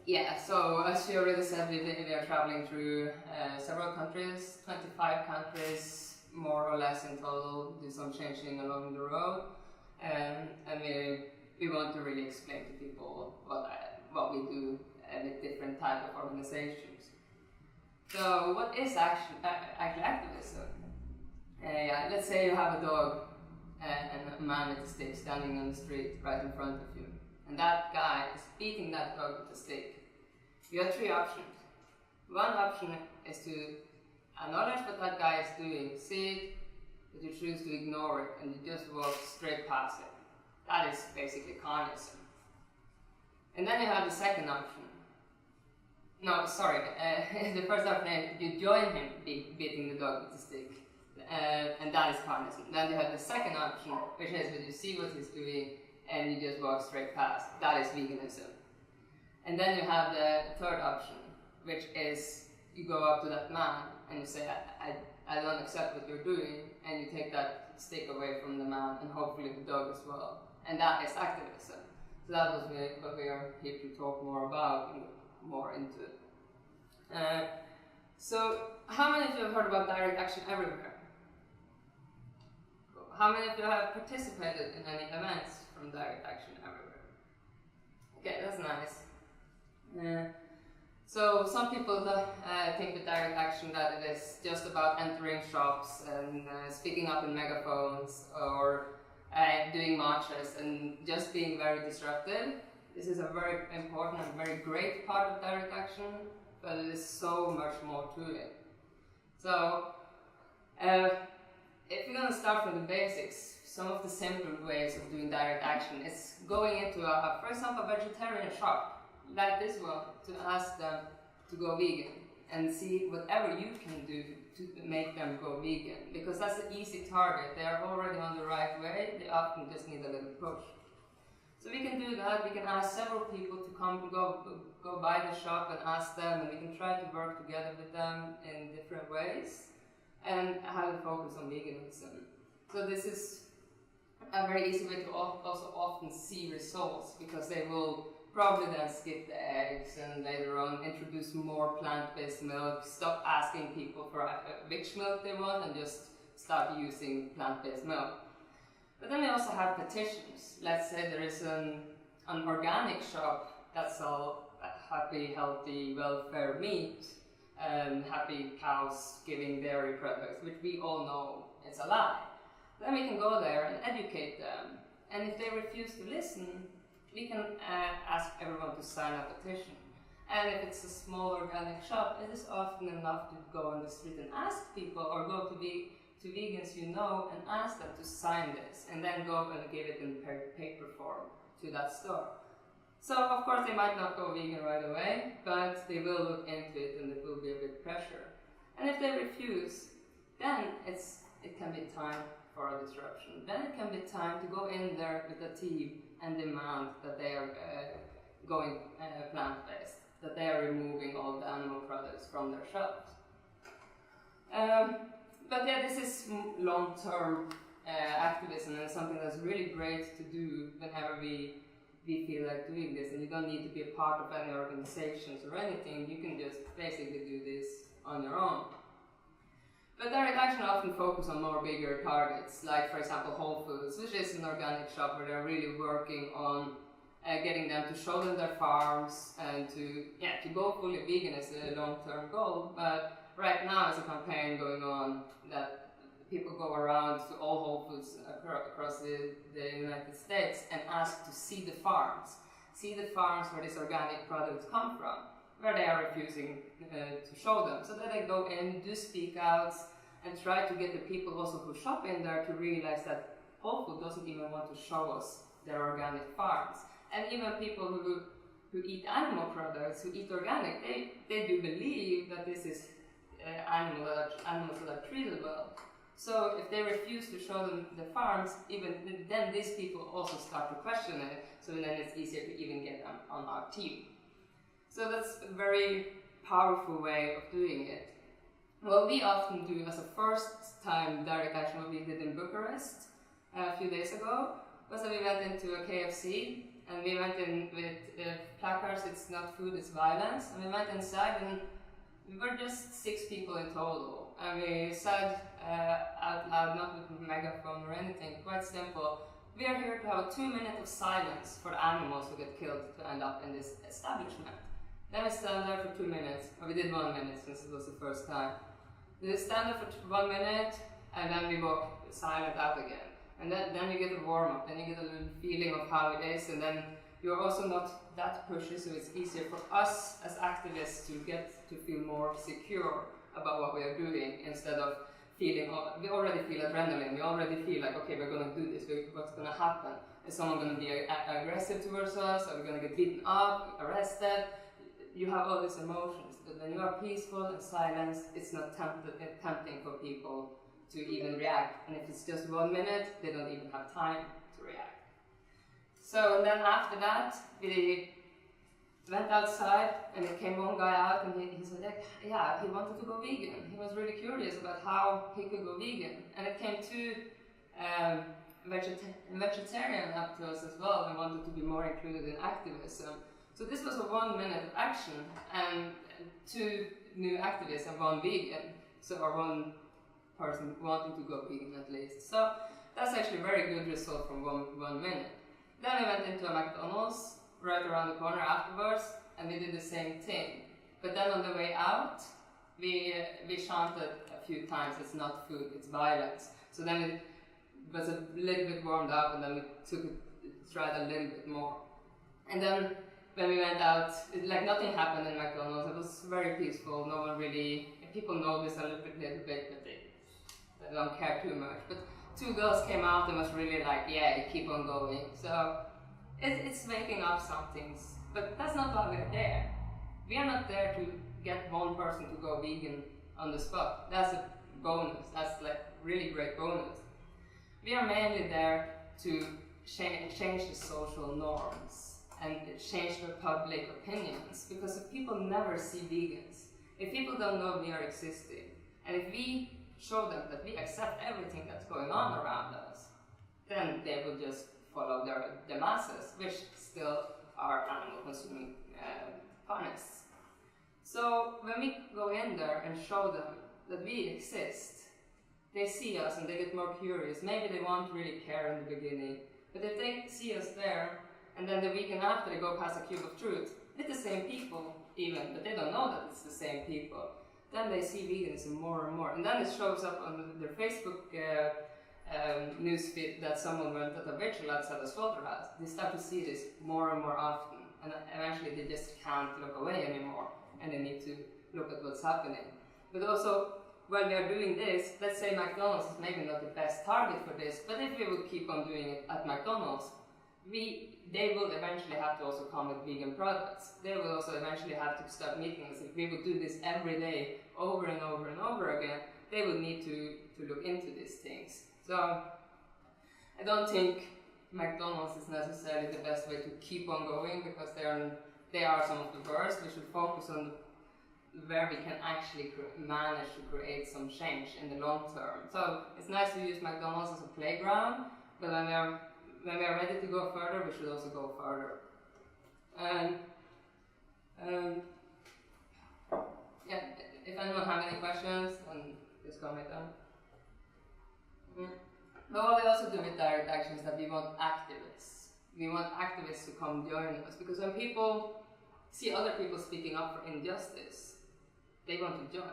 Yeah, so as you already said, we are traveling through several countries, 25 countries, more or less in total, do some changing along the road. And we want to really explain to people what we do with different type of organizations. So what is actually activism? Yeah, let's say you have a dog and a man with a stick standing on the street right in front of you. And that guy is beating that dog with a stick. You have three options. One option is to acknowledge what that guy is doing, see it, but you choose to ignore it and you just walk straight past it. That is basically communism. And then you have the second option. No, sorry, the first option is you join him beating the dog with the stick. And that is communism. Then you have the second option, which is that you see what he's doing and you just walk straight past. That is veganism. And then you have the third option, which is you go up to that man and you say, I don't accept what you're doing, and you take that stick away from the man and hopefully the dog as well. And that is activism. So that was what we are here to talk more about and more into it. So how many of you have heard about direct action everywhere? How many of you have participated in any events from direct action everywhere? Okay, that's nice. So some people think with direct action that it is just about entering shops and speaking up in megaphones or doing marches and just being very disruptive. This is a very important and very great part of direct action, but it is so much more to it. So if we're going to start from the basics, some of the simple ways of doing direct action is going into for example, a vegetarian shop like this one, to ask them to go vegan and see whatever you can do to make them go vegan, because that's an easy target. They are already on the right way, they often just need a little push. So we can do that. We can ask several people to come go by the shop and ask them, and we can try to work together with them in different ways and have a focus on veganism. So this is a very easy way to also often see results, because they will probably then skip the eggs and later on introduce more plant-based milk, stop asking people for which milk they want and just start using plant-based milk. But then we also have petitions. Let's say there is an organic shop that sells happy, healthy, welfare meat, happy cows giving dairy products, which we all know is a lie. Then we can go there and educate them. And if they refuse to listen, we can ask everyone to sign a petition. And if it's a small organic shop, it is often enough to go on the street and ask people, or go to vegans you know and ask them to sign this, and then go and give it in paper form to that store. So of course they might not go vegan right away, but they will look into it and it will be a bit pressure. And if they refuse, then it can be time for a disruption. Then it can be time to go in there with a team and demand that they are going plant-based, that they are removing all the animal products from their shelves. But yeah, this is long-term activism, and something that's really great to do whenever we feel like doing this, and you don't need to be a part of any organizations or anything. You can just basically do this on your own. But direct action often focus on more bigger targets, like for example Whole Foods, which is an organic shop where they're really working on getting them to show them their farms and to go fully vegan is a long-term goal. But right now there's a campaign going on that people go around to all Whole Foods across the United States and ask to see the farms where these organic products come from, where they are refusing to show them. So that they go in, do speak outs, and try to get the people also who shop in there to realize that Whole Foods doesn't even want to show us their organic farms. And even people who eat animal products, who eat organic, they do believe that this is animals that are treated well. So if they refuse to show them the farms, even then these people also start to question it, so then it's easier to even get them on our team. So that's a very powerful way of doing it. What we often do as a first time direct action, what we did in Bucharest a few days ago, was that we went into a KFC and we went in with placards, it's not food, it's violence, and we went inside and we were just 6 people in total, and we said out loud, not with a megaphone or anything, quite simple, we are here to have a 2 minutes of silence for the animals who get killed to end up in this establishment. Then we stand there for 2 minutes, or we did 1 minute since it was the first time. We stand there for 1 minute, and then we walk silent out again. And then you get a warm-up, then you get a little feeling of how it is, and then you're also not that pushy, so it's easier for us as activists to get to feel more secure about what we are doing, instead of feeling, we already feel adrenaline, we already feel like, okay, we're going to do this, what's going to happen? Is someone going to be aggressive towards us? Are we going to get beaten up, arrested? You have all these emotions, but when you are peaceful and silent, it's not tempting for people to even react. And if it's just 1 minute, they don't even have time to react. So then after that, we went outside, and it came one guy out, and he said, like, yeah, he wanted to go vegan. He was really curious about how he could go vegan. And it came 2 vegetarian up to us as well, and wanted to be more included in activism. So this was a 1 minute of action, and 2 new activists and 1 vegan, or 1 person wanting to go vegan at least. So that's actually a very good result from one minute. Then we went into a McDonald's right around the corner afterwards, and we did the same thing. But then on the way out, we chanted a few times, it's not food, it's violence. So then it was a little bit warmed up, and then we tried a little bit more. And then when we went out, like nothing happened in McDonald's. It was very peaceful. No one really, people noticed a little bit, but they don't care too much. But 2 girls came out and was really like, yeah, keep on going. So it's waking up some things, but that's not why we're there. We are not there to get 1 person to go vegan on the spot. That's a bonus. That's like really great bonus. We are mainly there to change the social norms and change the public opinions, because if people never see vegans, if people don't know we are existing, and if we show them that we accept everything that's going on around us, then they will just follow the masses, which still are animal consuming funnists. So when we go in there and show them that we exist, they see us and they get more curious. Maybe they won't really care in the beginning, but if they see us there, and then the weekend after they go past a Cube of Truth, it's the same people even, but they don't know that it's the same people. Then they see veganism more and more, and then it shows up on their Facebook newsfeed that someone went at a vigil outside a slaughterhouse. They start to see this more and more often, and eventually they just can't look away anymore, and they need to look at what's happening. But also, while we are doing this, let's say McDonald's is maybe not the best target for this, but if we would keep on doing it at McDonald's, they will eventually have to also come with vegan products. They will also eventually have to start meeting us. If we would do this every day, over and over and over again, they would need to look into these things. So I don't think McDonald's is necessarily the best way to keep on going, because they are some of the worst. We should focus on where we can actually manage to create some change in the long term. So it's nice to use McDonald's as a playground, but when we are ready to go further, we should also go further. And yeah, if anyone have any questions, then just comment them. But what we also do with direct action is that we want activists. We want activists to come join us, because when people see other people speaking up for injustice, they want to join.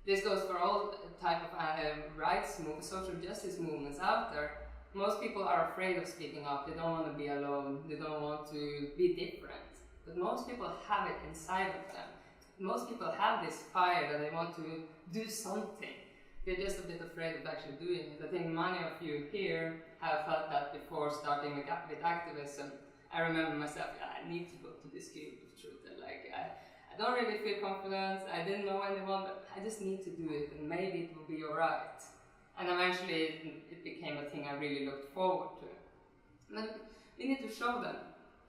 This goes for all type of rights movements, social justice movements out there. Most people are afraid of speaking up. They don't want to be alone. They don't want to be different. But most people have it inside of them. Most people have this fire that they want to do something. They're just a bit afraid of actually doing it. I think many of you here have felt that before starting with activism. I remember myself, I need to go to this Cube of Truth. And I don't really feel confident. I didn't know anyone, but I just need to do it, and maybe it will be alright. And eventually it became a thing I really looked forward to. But we need to show them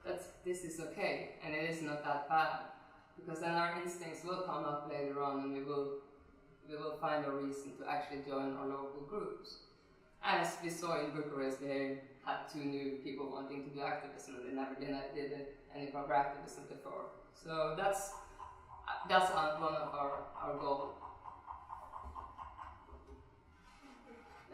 that this is okay, and it is not that bad. Because then our instincts will come up later on, and we will find a reason to actually join our local groups. As we saw in Bucharest, they had 2 new people wanting to do activism, and they never did any proper activism before. So that's one of our goals.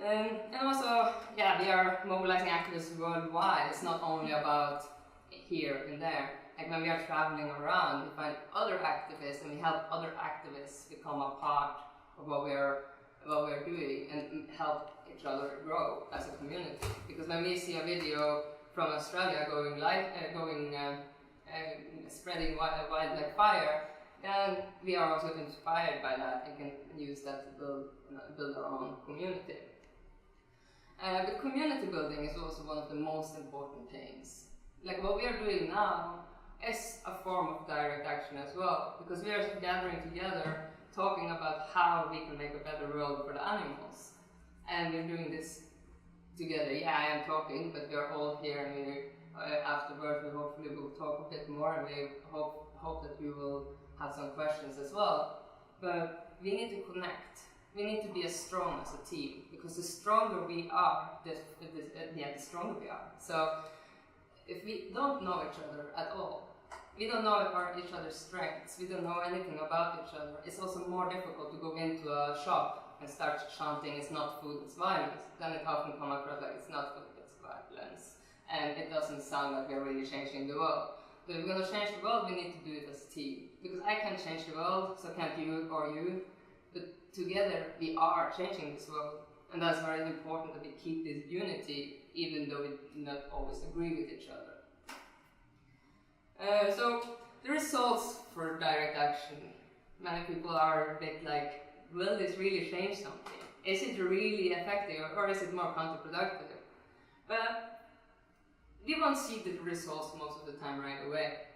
And also, yeah, we are mobilizing activists worldwide. It's not only about here and there. Like when we are traveling around, we find other activists and we help other activists become a part of what we're doing and help each other grow as a community. Because when we see a video from Australia spreading wildlife fire, then we are also inspired by that and can use that to build our own community. But community building is also one of the most important things. Like what we are doing now is a form of direct action as well, because we are gathering together, talking about how we can make a better world for the animals. And we're doing this together. Yeah, I am talking, but we're all here, and afterwards we hopefully will talk a bit more, and we hope that you will have some questions as well. But we need to connect. We need to be as strong as a team, because the stronger we are, the stronger we are. So if we don't know each other at all, we don't know each other's strengths, we don't know anything about each other, it's also more difficult to go into a shop and start chanting it's not food, it's violence. Then it often comes across like it's not food, it's violence. And it doesn't sound like we're really changing the world. But if we're going to change the world, we need to do it as a team. Because I can't change the world, so can't you or you. But together we are changing this world. And that's very important that we keep this unity, even though we do not always agree with each other. So the results for direct action, many people are a bit like, will this really change something? Is it really effective, or is it more counterproductive? But we won't see the results most of the time right away.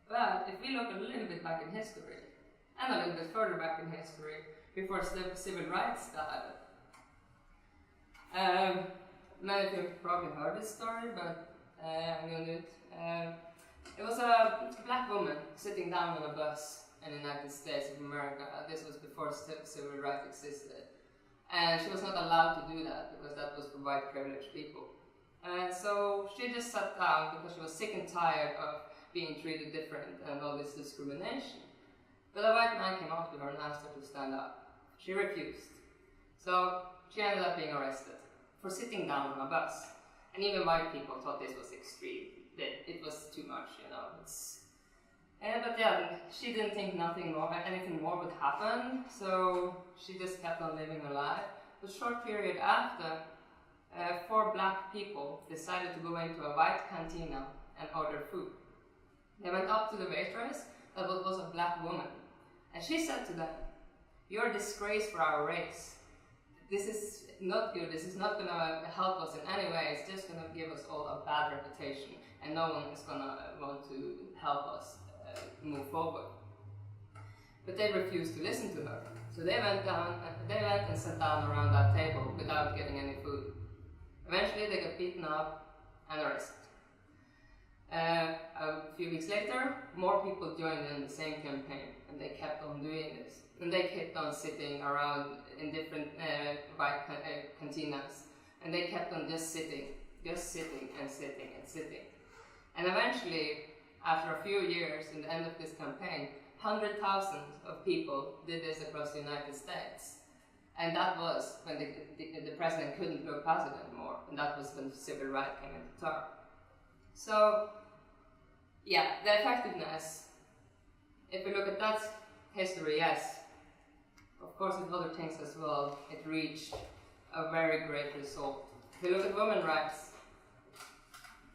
But if we look a little bit back in history, and a little bit further back in history, before civil rights started, many of you have probably heard this story, but I'm going to do it. It was a black woman sitting down on a bus in the United States of America. This was before civil rights existed. And she was not allowed to do that because that was for white privileged people. So she just sat down because she was sick and tired of being treated different and all this discrimination. But a white man came up to her and asked her to stand up. She refused. So she ended up being arrested for sitting down on a bus. And even white people thought this was extreme. It was too much, you know. But yeah, she didn't think anything more would happen, so she just kept on living her life. A short period after, 4 black people decided to go into a white cantina and order food. They went up to the waitress, that was a black woman, and she said to them, "You're a disgrace for our race. This is not good, this is not going to help us in any way, it's just going to give us all a bad reputation, and no one is going to want to help us move forward." But they refused to listen to her. So they went and sat down around that table without getting any food. Eventually they got beaten up and arrested. A few weeks later, more people joined in the same campaign, and they kept on doing this. And they kept on sitting around in different white cantinas, and they kept on just sitting and sitting and sitting. And eventually, after a few years, in the end of this campaign, 100,000 of people did this across the United States. And that was when the president couldn't look past it anymore, and that was when civil rights came into term. So, yeah, the effectiveness, if we look at that history, yes, of course with other things as well, it reached a very great result. If we look at women's rights,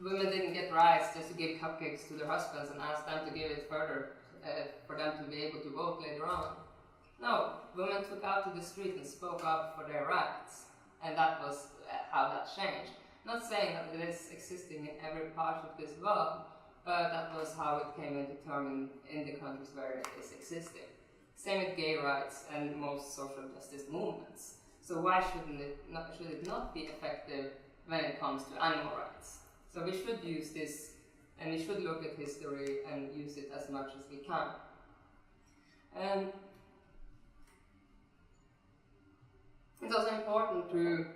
women didn't get rights just to give cupcakes to their husbands and ask them to give it further for them to be able to vote later on. No, women took out to the street and spoke up for their rights, and that was how that changed. Not saying that it is existing in every part of this world, but that was how it came into term in the countries where it is existing. Same with gay rights and most social justice movements. So why should it not be effective when it comes to animal rights? So we should use this, and we should look at history and use it as much as we can. It's also important to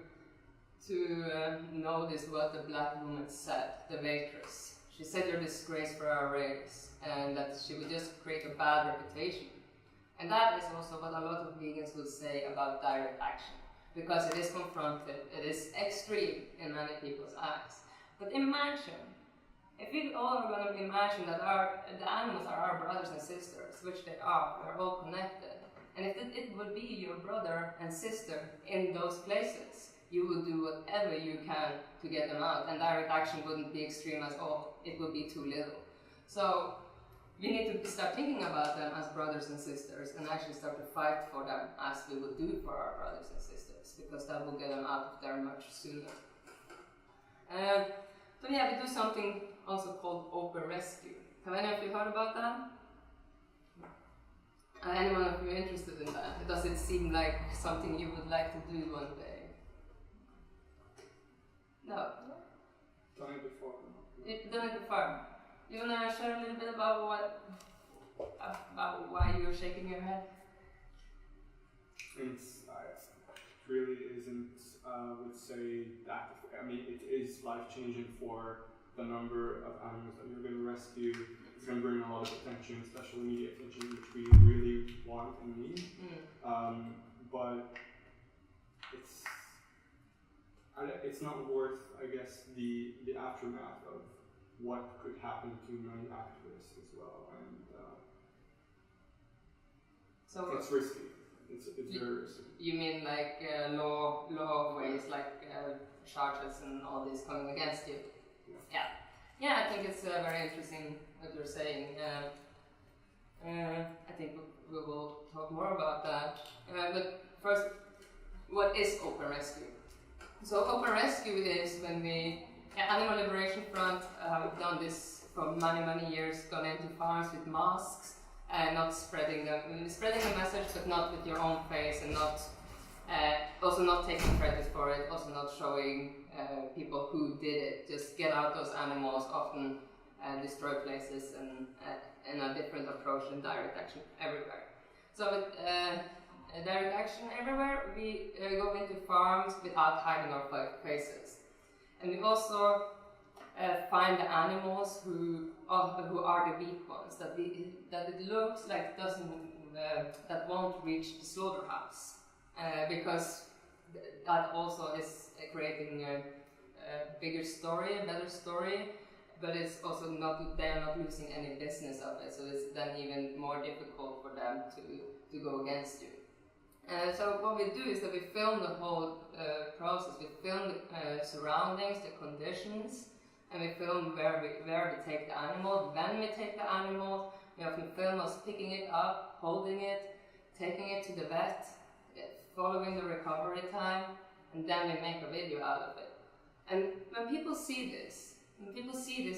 to notice what the black woman said, the waitress. She said you're a disgrace for our race, and that she would just create a bad reputation. And that is also what a lot of vegans would say about direct action, because it is confronted, it is extreme in many people's eyes. But imagine, if we all are going to imagine that the animals are our brothers and sisters, which they are, we're all connected, and if it would be your brother and sister in those places, you would do whatever you can to get them out, and direct action wouldn't be extreme at all, it would be too little. So we need to start thinking about them as brothers and sisters and actually start to fight for them as we would do for our brothers and sisters, because that will get them out of there much sooner. So yeah, we do something also called open rescue. Have any of you heard about that? Anyone of you interested in that? Does it seem like something you would like to do one day? No? Done it before. You've done it before. You want to share a little bit about why you're shaking your head? It really isn't, would say that, I mean, it is life-changing for the number of animals that you're going to rescue. It's going to bring a lot of attention, special media attention, which we really want and need. But it's not worth, I guess, the aftermath of what could happen to many activists as well, and so it's risky. It's very risky. You mean like law ways, like charges and all this coming against you? Yeah, I think it's very interesting what you're saying. I think we will talk more about that. But first, what is open rescue? So open rescue is when we, Animal Liberation Front, have done this for many years, gone into farms with masks and not spreading the message, but not with your own face, and not also not taking credit for it, also not showing people who did it. Just get out those animals, often destroy places, and a different approach than direct action everywhere. So with direct action everywhere, we go into farms without hiding our faces. And we also find the animals who are the weak ones, that it looks like that won't reach the slaughterhouse, because that also is creating a bigger story, a better story, but it's also they are not losing any business of it, so it's then even more difficult for them to go against you. So what we do is that we film the whole process. We film the surroundings, the conditions, and we film where we take the animal, when we take the animal. We often film us picking it up, holding it, taking it to the vet, following the recovery time, and then we make a video out of it. And when people see this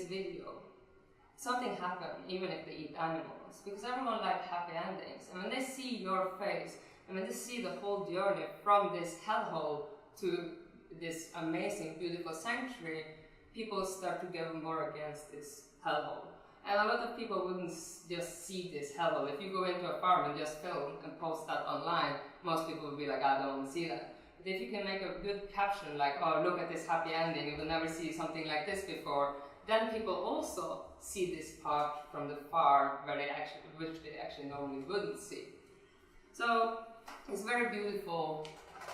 video, something happens, even if they eat animals, because everyone likes happy endings. And when they see your face, and when they see the whole journey from this hellhole to this amazing, beautiful sanctuary, people start to go more against this hellhole. And a lot of people wouldn't just see this hellhole. If you go into a farm and just film and post that online, most people would be like, I don't want to see that. But if you can make a good caption like, oh, look at this happy ending, you will never see something like this before, then people also see this part from the farm which they actually normally wouldn't see. So it's very beautiful,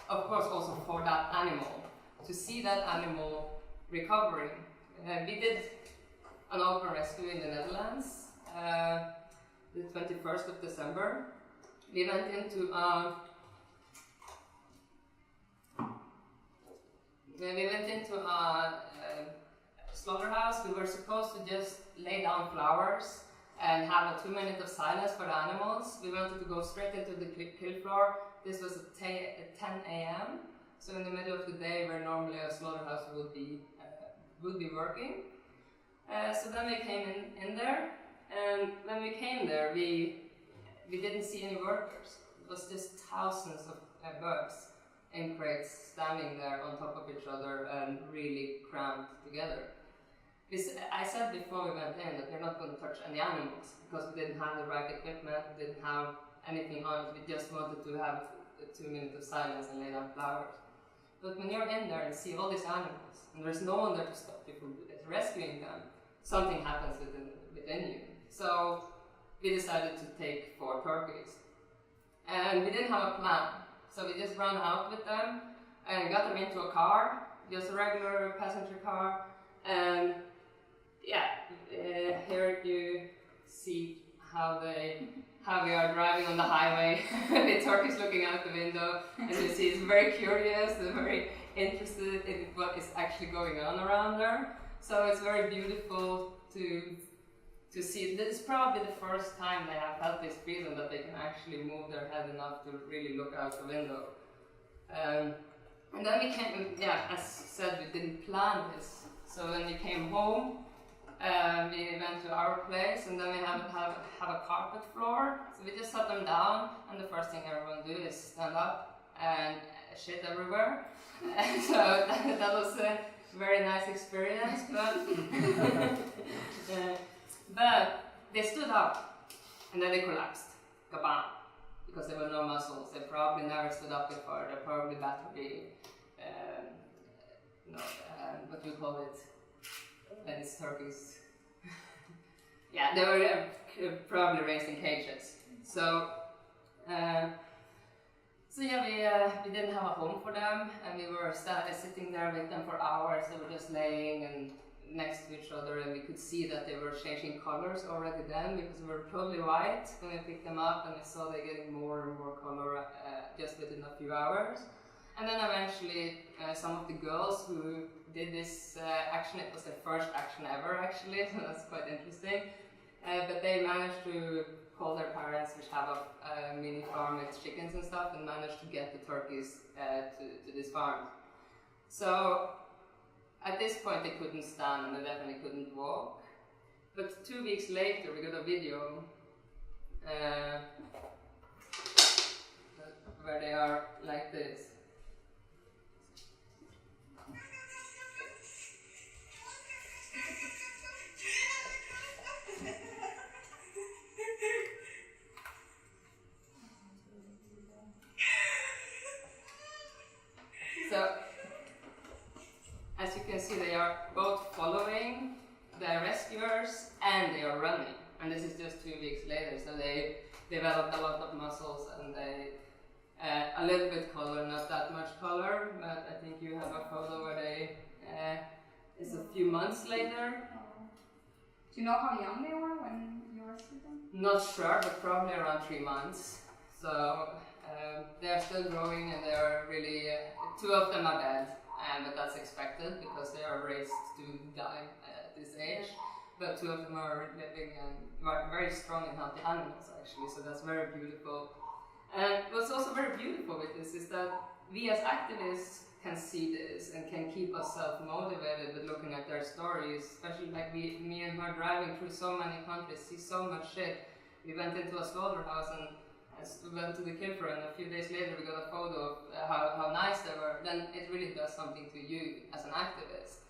of course, also for that animal, to see that animal recovering. We did an open rescue in the Netherlands, the 21st of December. We went into a slaughterhouse. We were supposed to just lay down flowers and have a 2 minutes of silence for the animals. We wanted to go straight into the kill floor. This was at 10 a.m. So in the middle of the day, where normally a slaughterhouse would be working. So then we came in there, and when we came there, we didn't see any workers. It was just thousands of birds in crates standing there on top of each other and really cramped together. I said before we went in that we're not going to touch any animals because we didn't have the right equipment, we didn't have anything on it. We just wanted to have 2 minutes of silence and lay down flowers. But when you're in there and see all these animals, and there's no one there to stop you from rescuing them, something happens within you. So we decided to take 4 turkeys. And we didn't have a plan. So we just ran out with them and got them into a car, just a regular passenger car. And yeah, here you see how we are driving on the highway with turkeys looking out the window, and you see it's very curious, they're very interested in what is actually going on around there. So it's very beautiful to see. This is probably the first time they have felt this freedom that they can actually move their head enough to really look out the window. And then we came, as said, we didn't plan this. So when we came home, we went to our place, and then we have a carpet floor. So we just sat them down, and the first thing everyone do is stand up and shit everywhere. And so that was a very nice experience, but they stood up, and then they collapsed, kabam, because there were no muscles. They probably never stood up before. They're probably battery, what do you call it? And it's turkeys. Yeah, they were probably raised in cages. So we didn't have a home for them, and we were sitting there with them for hours. They were just laying and next to each other, and we could see that they were changing colors already then, because they were totally white when we picked them up, and we saw they getting more and more color just within a few hours. And then eventually some of the girls who did this action, it was their first action ever actually, so that's quite interesting. But they managed to call their parents, which have a mini farm with chickens and stuff, and managed to get the turkeys to this farm. So at this point they couldn't stand, and they definitely couldn't walk. But 2 weeks later we got a video where they are like this. So, as you can see, they are both following the rescuers and they are running. And this is just 2 weeks later, so they developed a lot of muscles, and they a little bit color, not that much color, but I think you have a photo where they it's a few months later. Do you know how young they were when you rescued them? Not sure, but probably around 3 months. So they are still growing, and they are really, 2 of them are dead, but that's expected because they are raised to die at this age. But 2 of them are living and very strong and healthy animals actually, so that's very beautiful. And what's also very beautiful with this is that we as activists can see this and can keep us self-motivated with looking at their stories, especially like me and her driving through so many countries, see so much shit. We went into a slaughterhouse and went to the Kipper, and a few days later we got a photo of how nice they were. Then it really does something to you as an activist.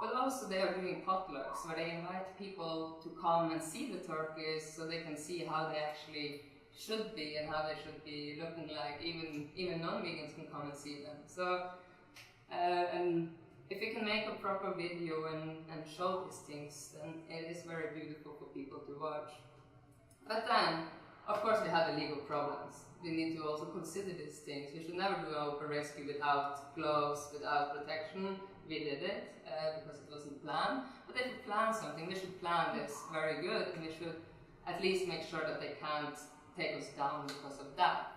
But also they are doing potlucks where they invite people to come and see the turkeys so they can see how they actually should be and how they should be looking like. Even non-vegans can come and see them. So and if we can make a proper video and show these things, then it is very beautiful for people to watch. But then, of course, we have the legal problems. We need to also consider these things. We should never do an open rescue without gloves, without protection. We did it because it wasn't planned. But if we plan something, we should plan this very good, and we should at least make sure that they can't take us down because of that.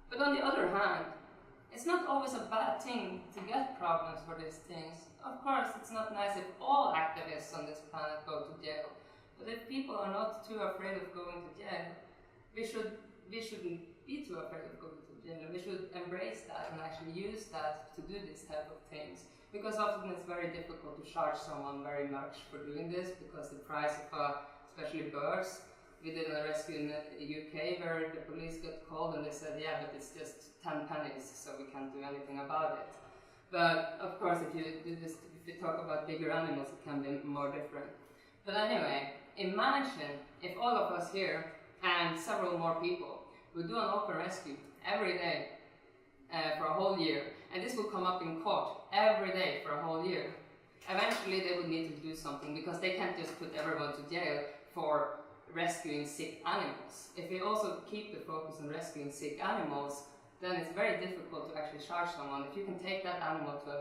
But on the other hand, it's not always a bad thing to get problems for these things. Of course, it's not nice if all activists on this planet go to jail. But if people are not too afraid of going to jail, we shouldn't be too afraid of going to jail. We should embrace that and actually use that to do this type of things. Because often it's very difficult to charge someone very much for doing this, because the price of especially birds. We did a rescue in the UK where the police got called and they said, yeah, but it's just 10 pennies, so we can't do anything about it. But of course, if you talk about bigger animals, it can be more different. But anyway, imagine if all of us here and several more people would do an open rescue every day for a whole year, and this will come up in court every day for a whole year. Eventually they would need to do something because they can't just put everyone to jail for rescuing sick animals. If we also keep the focus on rescuing sick animals, then it's very difficult to actually charge someone. If you can take that animal to a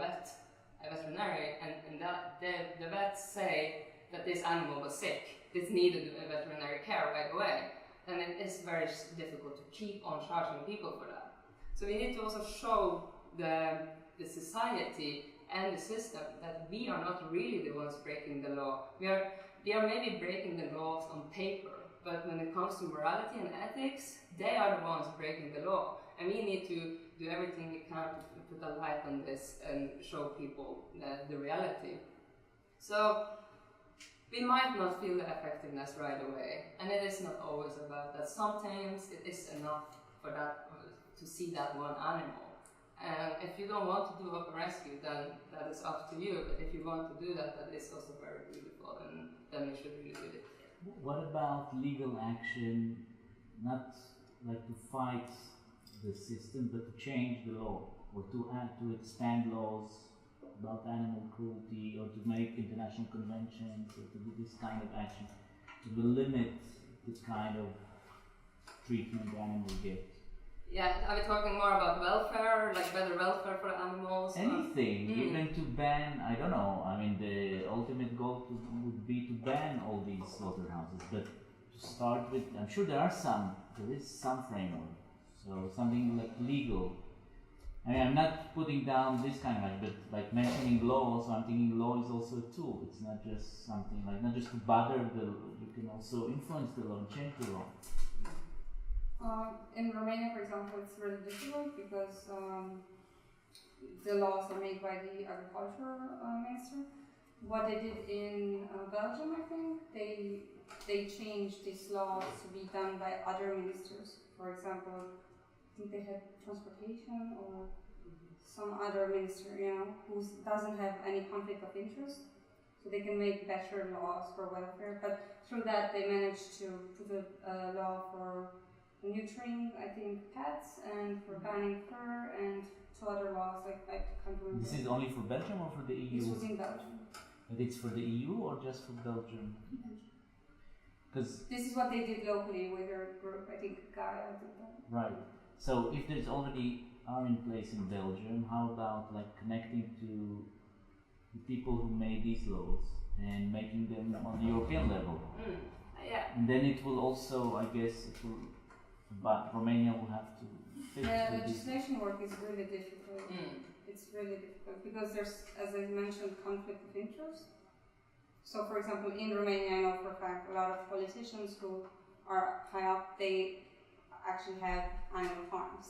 veterinary, and that the vets say that this animal was sick, this needed a veterinary care right away, then it is very difficult to keep on charging people for that. So we need to also show the society and the system that we are not really the ones breaking the law. We are maybe breaking the laws on paper, but when it comes to morality and ethics, they are the ones breaking the law. And we need to do everything we can to put a light on this and show people the reality. So we might not feel the effectiveness right away, and it is not always about that. Sometimes it is enough for that to see that one animal. And if you don't want to do open rescue, then that is up to you. But if you want to do that, that is also very beautiful, and then we should really do it. What about legal action, not like to fight the system, but to change the law, or to expand laws about animal cruelty, or to make international conventions, or to do this kind of action, to limit the kind of treatment animals get? Yeah, are we talking more about welfare, like better welfare for animals? Anything, even to ban, I don't know, I mean the ultimate goal would be to ban all these slaughterhouses, but to start with, I'm sure there is some framework, so something like legal. I mean, I'm not putting down this kind of act, but like mentioning law, so I'm thinking law is also a tool. It's not just something like, not just to bother you can also influence the law and change the law. In Romania, for example, it's really difficult because the laws are made by the agriculture minister. What they did in Belgium, I think, they changed these laws to be done by other ministers. For example, I think they had transportation or some other minister, who doesn't have any conflict of interest, so they can make better laws for welfare. But through that, they managed to put a law for neutering, I think, pets, and for banning fur, and two other laws, I can't remember. This is only for Belgium or for the EU? This was in Belgium. But it's for the EU or just for Belgium? Because this is what they did locally with their group. I think Gaia did that. Right. So if there's already are in place in Belgium, how about like connecting to the people who made these laws and making them on the European level? Yeah. And then it will also, I guess, but Romania will have to fix the legislation work is really difficult. It's really difficult because there's, as I mentioned, conflict of interest. So, for example, in Romania, I know for a fact a lot of politicians who are high up, they actually have animal farms.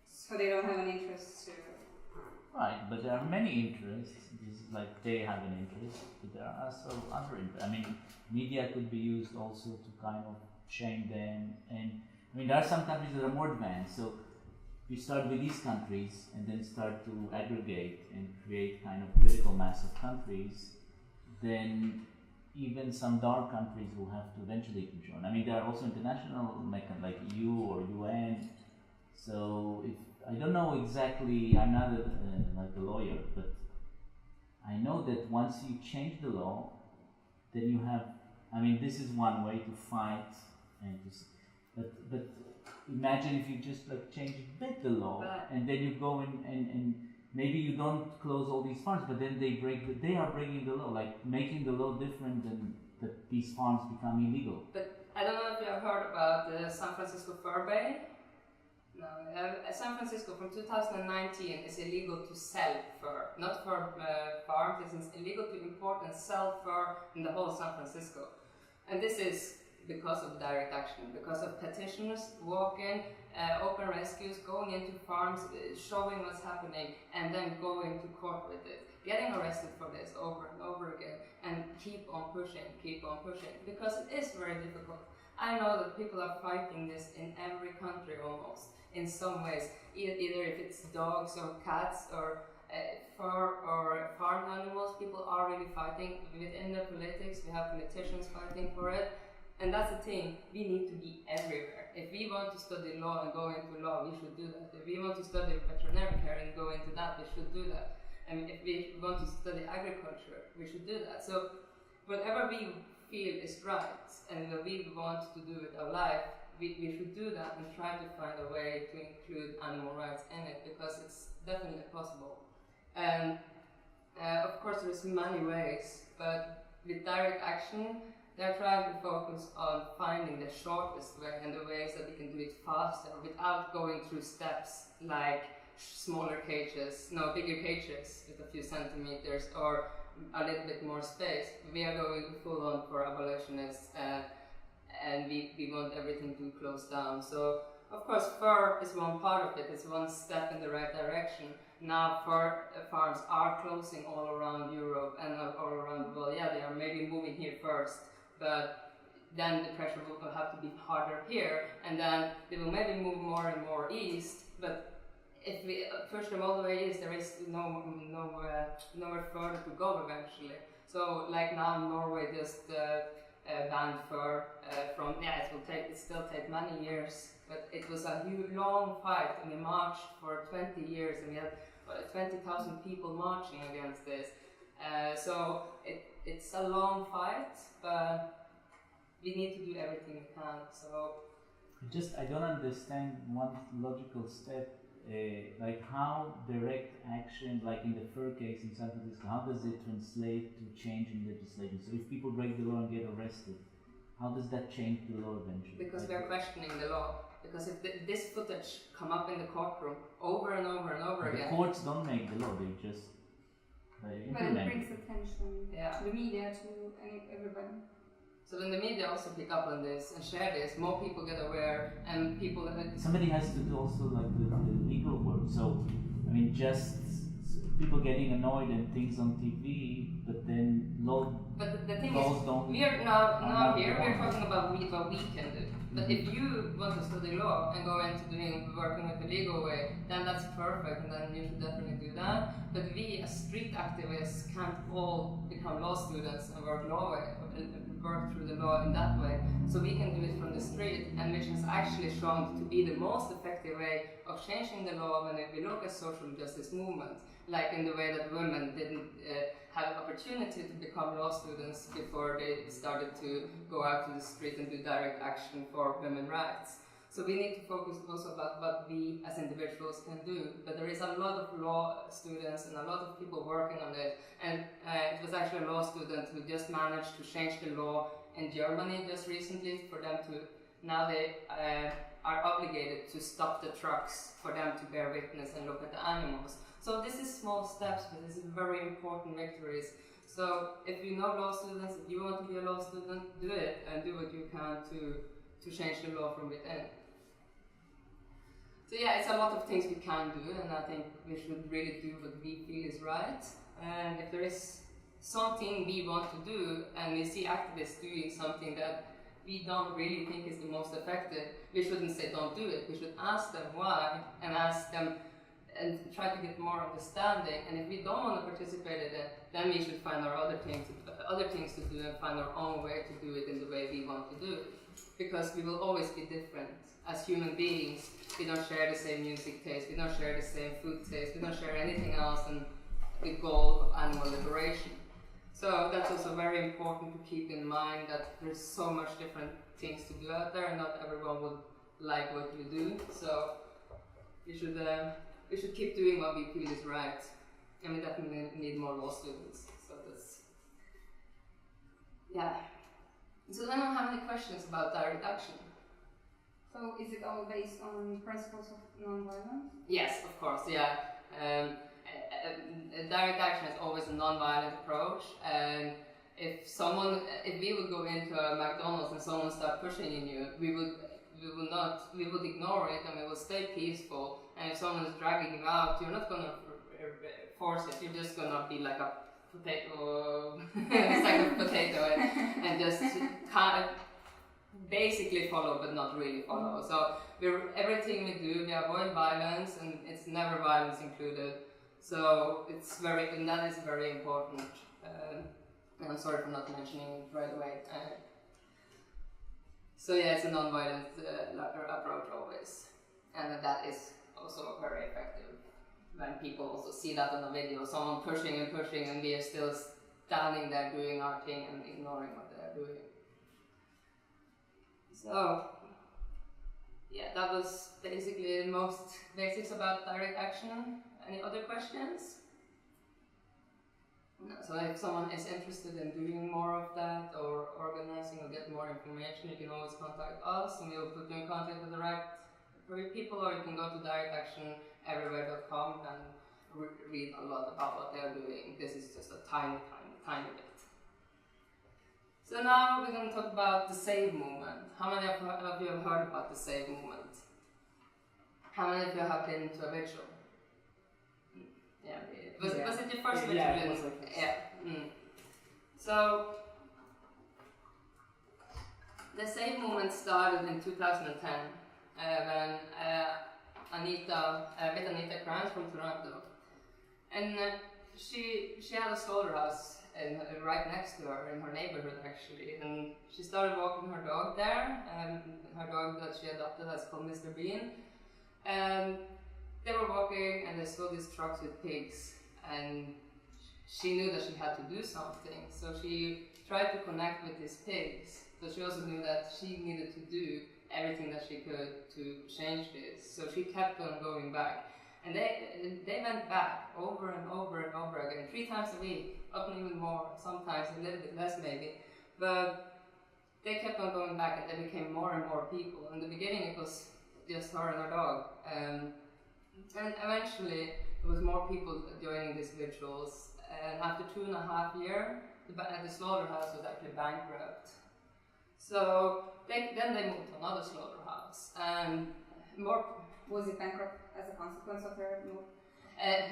So they don't have an interest to... Right, but there are many interests. It's like they have an interest, but there are also other interests. I mean, media could be used also to kind of shame them, and I mean there are some countries that are more advanced, so if you start with these countries and then start to aggregate and create kind of critical mass of countries, then even some dark countries will have to eventually join. I mean there are also international mechanisms like EU or UN, so if I don't know exactly, I'm not like a lawyer, but I know that once you change the law, then you have, I mean this is one way to fight. But imagine if you just like change a bit the law, and then you go in and maybe you don't close all these farms, but then they are breaking the law, like making the law different than that these farms become illegal. But I don't know if you have heard about the San Francisco Fur Bay. No, San Francisco from 2019 is illegal to sell fur, not for farms. It's illegal to import and sell fur in the whole San Francisco, and this is because of direct action, because of petitioners walking, open rescues, going into farms, showing what's happening, and then going to court with it, getting arrested for this over and over again, and keep on pushing, because it is very difficult. I know that people are fighting this in every country almost, in some ways, either if it's dogs or cats or fur or farm animals, people are really fighting. Within the politics, we have politicians fighting for it. And that's the thing, we need to be everywhere. If we want to study law and go into law, we should do that. If we want to study veterinary care and go into that, we should do that. And if we want to study agriculture, we should do that. So whatever we feel is right and what we want to do with our life, we should do that and try to find a way to include animal rights in it, because it's definitely possible. And of course there's many ways, but with direct action, they're trying to focus on finding the shortest way and the ways that we can do it faster without going through steps like bigger cages with a few centimeters or a little bit more space. We are going full on for abolitionists, and we want everything to close down. So of course fur is one part of it, it's one step in the right direction. Now fur farms are closing all around Europe and all around the world. Yeah, they are maybe moving here first, but then the pressure will have to be harder here, and then they will maybe move more and more east, but if we push them all the way east, there is nowhere further to go eventually. So like now Norway just banned fur it still take many years, but it was a huge long fight, and we marched for 20 years and we had 20,000 people marching against this. So it's a long fight, but we need to do everything we can. So I don't understand one logical step, like how direct action, like in the fur case in San Francisco, how does it translate to changing legislation? So if people break the law and get arrested, how does that change the law eventually? Because they're questioning the law. Because if this footage come up in the courtroom over and over and over again. The courts don't make the law, they just implement But it brings attention to the media, to everybody. So when the media also pick up on this and share this, more people get aware, and people... Somebody has to do also like the legal work. So, I mean, just people getting annoyed and things on TV, but then laws don't... We are now here, we're talking about what we can do. But if you want to study law and go into working with the legal way, then that's perfect, and then you should definitely do that. But we as street activists can't all become law students and work through the law in that way. So we can do it from the street, and which has actually shown to be the most effective way of changing the law when we look at social justice movements, like in the way that women didn't have opportunity to become law students before they started to go out to the street and do direct action for women's rights. So we need to focus also about what we as individuals can do. But there is a lot of law students and a lot of people working on it. And it was actually a law student who just managed to change the law in Germany just recently for them to, now they are obligated to stop the trucks for them to bear witness and look at the animals. So this is small steps, but this is very important victories. So if you know law students, if you want to be a law student, do it and do what you can to change the law from within. So yeah, it's a lot of things we can do, and I think we should really do what we feel is right. And if there is something we want to do, and we see activists doing something that we don't really think is the most effective, we shouldn't say don't do it. We should ask them why, and ask them and try to get more understanding. And if we don't want to participate in it, then we should find our other things to do and find our own way to do it in the way we want to do it. Because we will always be different. As human beings, we don't share the same music taste, we don't share the same food taste, we don't share anything else than the goal of animal liberation. So that's also very important to keep in mind, that there's so much different things to do out there, and not everyone would like what you do. So we should keep doing what we feel is right, and we definitely need more law students. So that's, yeah. So then I don't have any questions about direct action. So is it all based on principles of non-violence? Yes, of course, yeah. Direct action is always a non-violent approach, and if we would go into a McDonald's and someone start pushing in you, we would ignore it, and we will stay peaceful. And if someone is dragging you out, you're not gonna force it, you're just gonna be like a potato, sack of potato, and just kind of basically follow but not really follow. So everything we do, we avoid violence, and it's never violence included. So that is very important. And I'm sorry for not mentioning it right away. So yeah, it's a non-violent approach always, and that is also very effective. When people also see that on the video, someone pushing and pushing, and we are still standing there doing our thing and ignoring what they are doing. So yeah, that was basically the most basics about direct action. Any other questions? No. So if someone is interested in doing more of that or organizing or get more information, you can always contact us and we'll put you in contact with the right people, or you can go to directactioneverywhere.com and read a lot about what they're doing. This is just a tiny bit. So now we're going to talk about the SAVE movement. How many of you have heard about the SAVE movement? How many of you have been to a vigil? Yeah. Was it your first vigil? Yeah, it was my first. Yeah. So the SAVE movement started in 2010 when Anita Kranz from Toronto, and she had a slaughterhouse right next to her in her neighborhood actually, and she started walking her dog there, and her dog that she adopted is called Mr. Bean, and they were walking and they saw these trucks with pigs, and she knew that she had to do something, so she tried to connect with these pigs, but she also knew that she needed to do everything that she could to change this, so she kept on going back. And they went back over and over and over again, 3 times a week, often even more, sometimes a little bit less maybe. But they kept on going back and they became more and more people. In the beginning it was just her and her dog. And eventually there was more people joining these vigils. And after 2.5 years, the slaughterhouse was actually bankrupt. So then they moved to another slaughterhouse. And more. Was it bankrupt as a consequence of their move?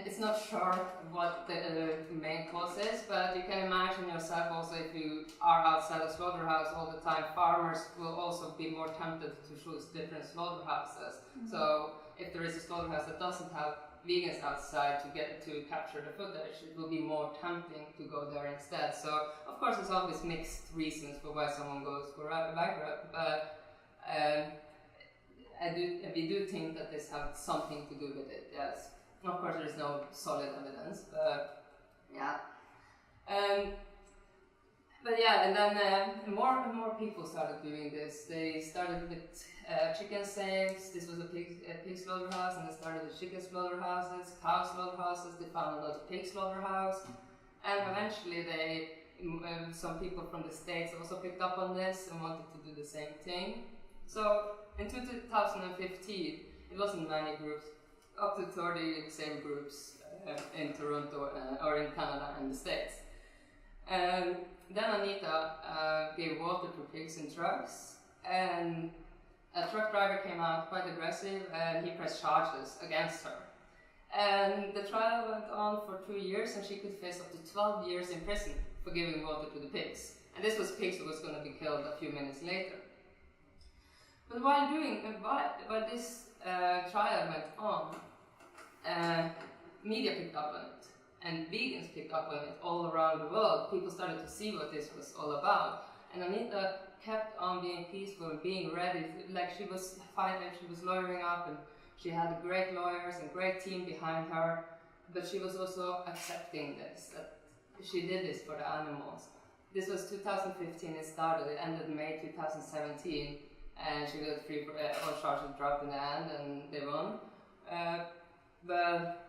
It's not sure what the main cause is, but you can imagine yourself also if you are outside a slaughterhouse all the time, farmers will also be more tempted to choose different slaughterhouses. Mm-hmm. So if there is a slaughterhouse that doesn't have vegans outside to capture the footage, it will be more tempting to go there instead. So of course there's always mixed reasons for why someone goes for bankrupt, but we do think that this has something to do with it, yes. Of course, there is no solid evidence, but yeah. But yeah, and then more and more people started doing this. They started with chicken saves. This was a pig slaughterhouse, and they started with chicken slaughterhouses, cow slaughterhouses. They found another pig slaughterhouse, and eventually some people from the States also picked up on this and wanted to do the same thing. So in 2015, it wasn't many groups, up to 30 same groups in Toronto or in Canada and the States. And then Anita gave water to pigs in trucks, and a truck driver came out quite aggressive and he pressed charges against her. And the trial went on for 2 years, and she could face up to 12 years in prison for giving water to the pigs. And this was pigs who was going to be killed a few minutes later. But while this trial went on, media picked up on it, and vegans picked up on it all around the world. People started to see what this was all about, and Anita kept on being peaceful and being ready. Like she was fighting, she was lawyering up, and she had great lawyers and great team behind her. But she was also accepting this, that she did this for the animals. This was 2015. It started. It ended May 2017. And she got free, all charges dropped in the end, and they won. But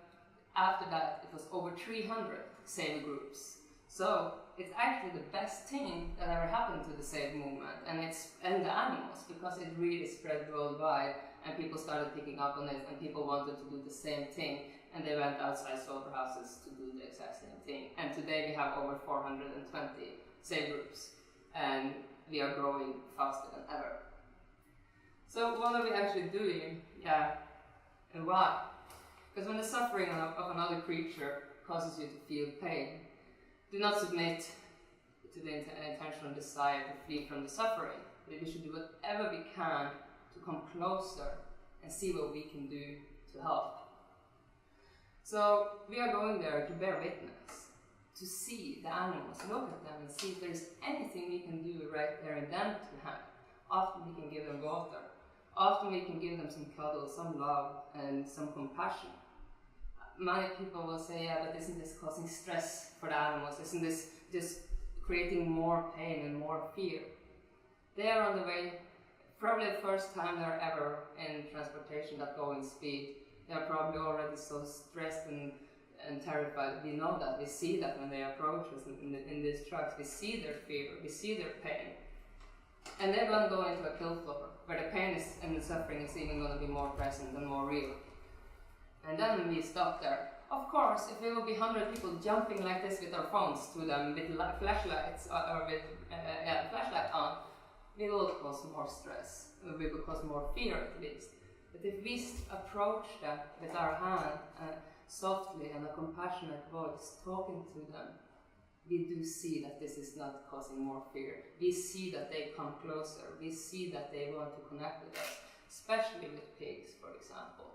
after that, it was over 300 SAVE groups. So it's actually the best thing that ever happened to the SAVE movement, and the animals, because it really spread worldwide, and people started picking up on it, and people wanted to do the same thing, and they went outside slaughterhouses to do the exact same thing. And today we have over 420 SAVE groups, and we are growing faster than ever. So what are we actually doing? Yeah, and why? Because when the suffering of another creature causes you to feel pain, do not submit to the intentional desire to flee from the suffering. But we should do whatever we can to come closer and see what we can do to help. So we are going there to bear witness, to see the animals, look at them and see if there's anything we can do right there and then to help. Often we can give them water. Often we can give them some cuddle, some love, and some compassion. Many people will say, yeah, but isn't this causing stress for the animals? Isn't this just creating more pain and more fear? They are on the way, probably the first time they're ever in transportation that go in speed. They're probably already so stressed and terrified. We know that, we see that when they approach us in these trucks. We see their fear, we see their pain. And they're going to go into a kill floor, where the pain and the suffering is even going to be more present and more real. And then we stop there. Of course, if there will be 100 people jumping like this with our phones to them, with flashlights or with flashlight on, we will cause more stress. We will cause more fear at least. But if we approach them with our hand, softly and a compassionate voice, talking to them, we do see that this is not causing more fear. We see that they come closer. We see that they want to connect with us, especially with pigs, for example.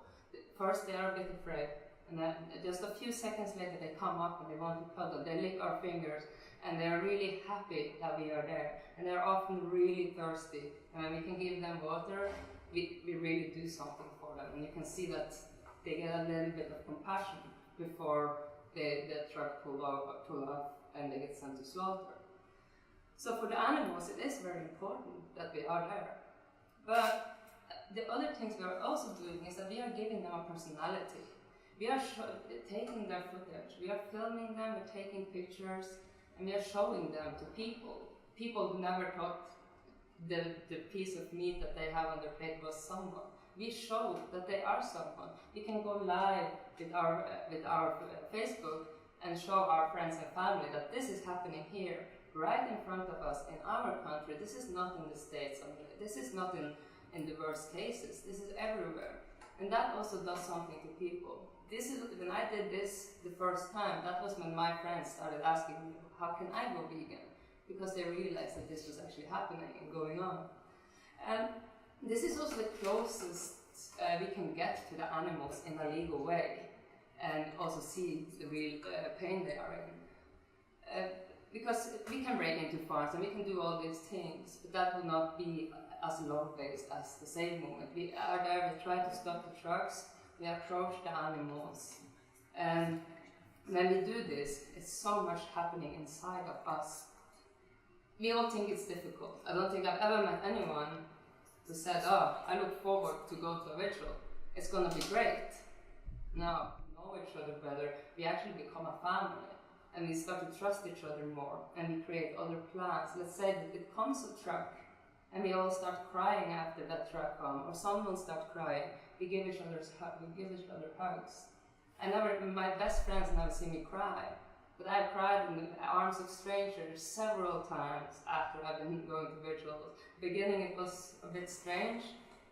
First, they are a bit afraid, and then just a few seconds later, they come up and they want to cuddle. They lick our fingers, and they are really happy that we are there. And they're often really thirsty. And when we can give them water, we really do something for them. And you can see that they get a little bit of compassion before the truck pull off and they get sent to slaughter. So for the animals, it is very important that we are there. But the other things we are also doing is that we are giving them a personality. We are taking their footage, we are filming them, we're taking pictures, and we are showing them to people who never thought the piece of meat that they have on their plate was someone. We show that they are someone. We can go live with our Facebook and show our friends and family that this is happening here, right in front of us, in our country. This is not in the States, this is not in the worst cases, this is everywhere. And that also does something to people. This is when I did this the first time, that was when my friends started asking me, how can I go vegan? Because they realized that this was actually happening and going on. And this is also the closest we can get to the animals in a legal way, and also see the real pain they are in. Because we can break into farms and we can do all these things, but that will not be as law-based as the Save movement. We are there, we try to stop the trucks, we approach the animals, and when we do this, it's so much happening inside of us. We all think it's difficult. I don't think I've ever met anyone who said, oh, I look forward to go to a ritual. It's going to be great. No, we know each other better. We actually become a family. And we start to trust each other more. And we create other plans. Let's say that it comes a truck, and we all start crying after that truck comes, or someone starts crying. We give each other hugs. My best friends never see me cry. But I've cried in the arms of strangers several times after I've been going to rituals. Beginning it was a bit strange,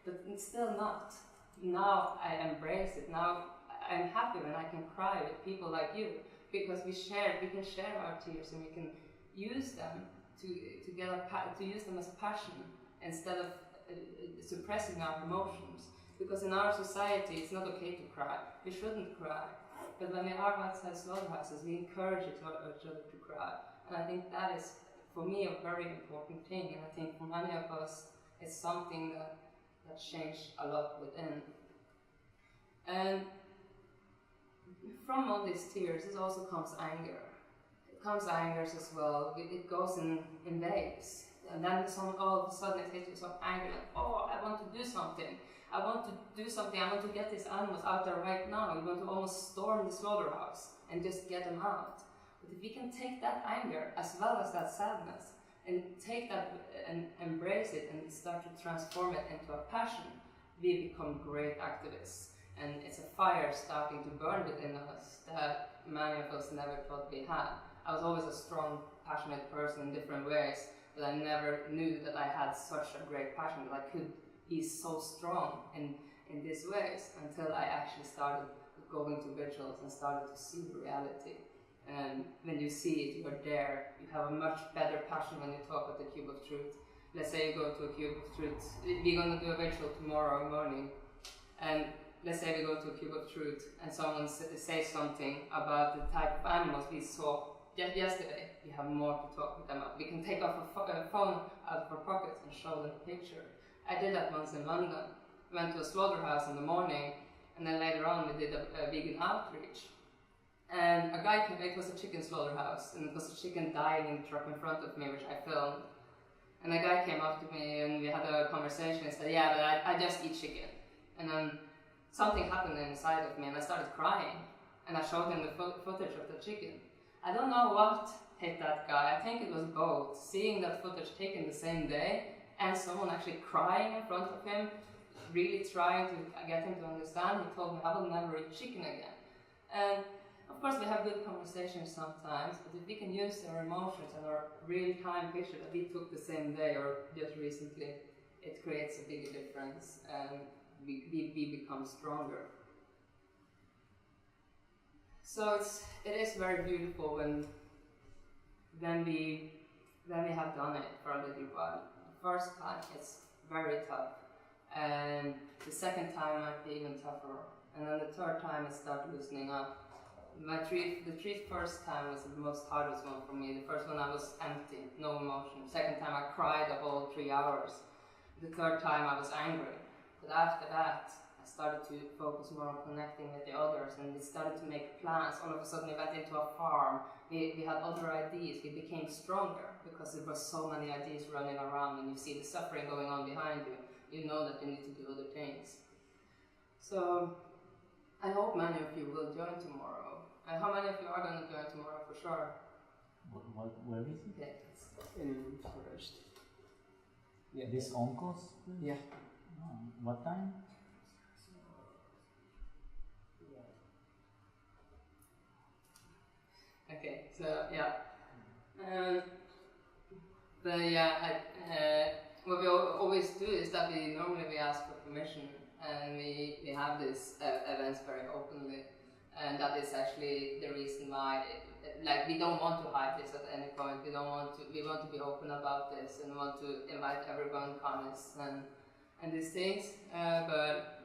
but it's still not. Now I embrace it. Now I'm happy when I can cry with people like you, because we can share our tears, and we can use them to use them as passion instead of suppressing our emotions. Because in our society, it's not okay to cry. We shouldn't cry. But when we are outside slaughterhouses, we encourage each other to cry. And I think that is, for me, a very important thing. And I think for many of us, it's something that changed a lot within. And from all these tears, it also comes anger. It comes anger as well. It goes in waves. And then all of a sudden it hits you so angry, like, oh, I want to do something. I want to get these animals out there right now. We want to almost storm the slaughterhouse and just get them out. But if we can take that anger as well as that sadness and take that and embrace it and start to transform it into a passion, we become great activists. And it's a fire starting to burn within us that many of us never thought we had. I was always a strong, passionate person in different ways, but I never knew that I had such a great passion, that I could be so strong in these ways, until I actually started going to rituals and started to see the reality. And when you see it, you are there. You have a much better passion when you talk at the Cube of Truth. Let's say you go to a Cube of Truth. We're going to do a ritual tomorrow morning. And let's say we go to a Cube of Truth and someone says something about the type of animals we saw just yesterday, we have more to talk with them about. We can take off a phone out of our pockets and show them a picture. I did that once in London. Went to a slaughterhouse in the morning, and then later on we did a vegan outreach. And a guy came, it was a chicken slaughterhouse, and it was a chicken dying in the truck in front of me, which I filmed. And a guy came up to me and we had a conversation and said, yeah, but I just eat chicken. And then something happened inside of me and I started crying. And I showed him the footage of the chicken. I don't know what hit that guy. I think it was both. Seeing that footage taken the same day and someone actually crying in front of him, really trying to get him to understand. He told me, I will never eat chicken again. And of course we have good conversations sometimes, but if we can use our emotions and our real-time picture that we took the same day or just recently, it creates a bigger difference and we become stronger. So it is very beautiful when we have done it for a little while. The first time it's very tough, and the second time might be even tougher, and then the third time I start loosening up. The three first time was the most hardest one for me. The first one I was empty, no emotion. Second time I cried the whole 3 hours. The third time I was angry. But after that, I started to focus more on connecting with the others, and we started to make plans. All of a sudden we went into a farm. We had other ideas. We became stronger because there were so many ideas running around, and you see the suffering going on behind you. You know that you need to do other things. So I hope many of you will join tomorrow. And how many of you are going to join tomorrow for sure? Where is it? Okay. In Forest. Yeah. This Onkos? Yeah. Oh, what time? Okay, so yeah. But yeah, what we always do is that we normally ask for permission, and we have these events very openly. And that is actually the reason why, like, we don't want to hide this at any point. We want to be open about this and want to invite everyone, comments and these things. But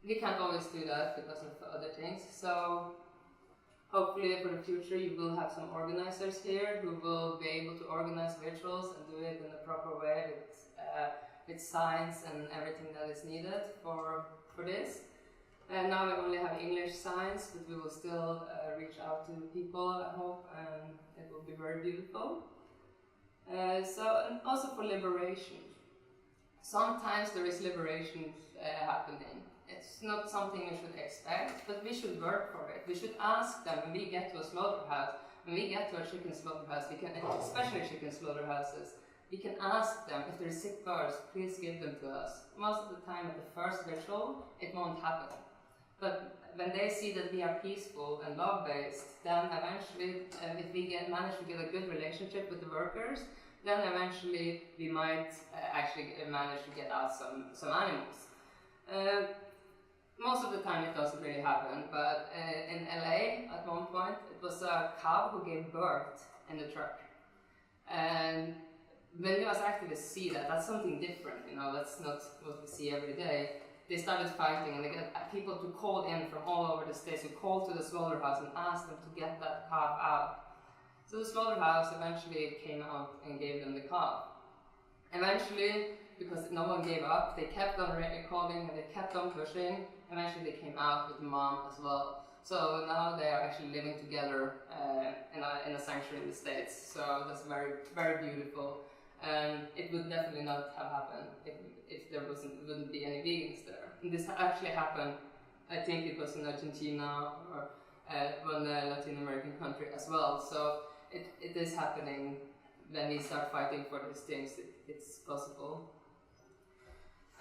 we can't always do that because of other things. So hopefully for the future you will have some organizers here who will be able to organize rituals and do it in a proper way with signs and everything that is needed for this. And now we only have English signs, but we will still reach out to people, I hope, and it will be very beautiful. And also for liberation. Sometimes there is liberation happening. It's not something we should expect, but we should work for it. We should ask them when we get to a slaughterhouse, when we get to a chicken slaughterhouse, especially chicken slaughterhouses, we can ask them if there are sick birds, please give them to us. Most of the time at the first ritual, it won't happen. But when they see that we are peaceful and love-based, then eventually, if we manage to get a good relationship with the workers, then eventually we might actually manage to get out some animals. Most of the time it doesn't really happen, but in LA at one point, it was a cow who gave birth in the truck. And when we as activists see that, that's something different, that's not what we see every day. They started fighting, and they got people to call in from all over the states, who called to the slaughterhouse and asked them to get that calf out. So the slaughterhouse eventually came out and gave them the calf. Eventually, because no one gave up, they kept on calling and they kept on pushing. Eventually they came out with the mom as well. So now they are actually living together in a sanctuary in the States. So that's very, very beautiful. And it would definitely not have happened if there wouldn't be any vegans there. And this actually happened, I think it was in Argentina or one Latin American country as well. So it is happening when we start fighting for these things. It's possible.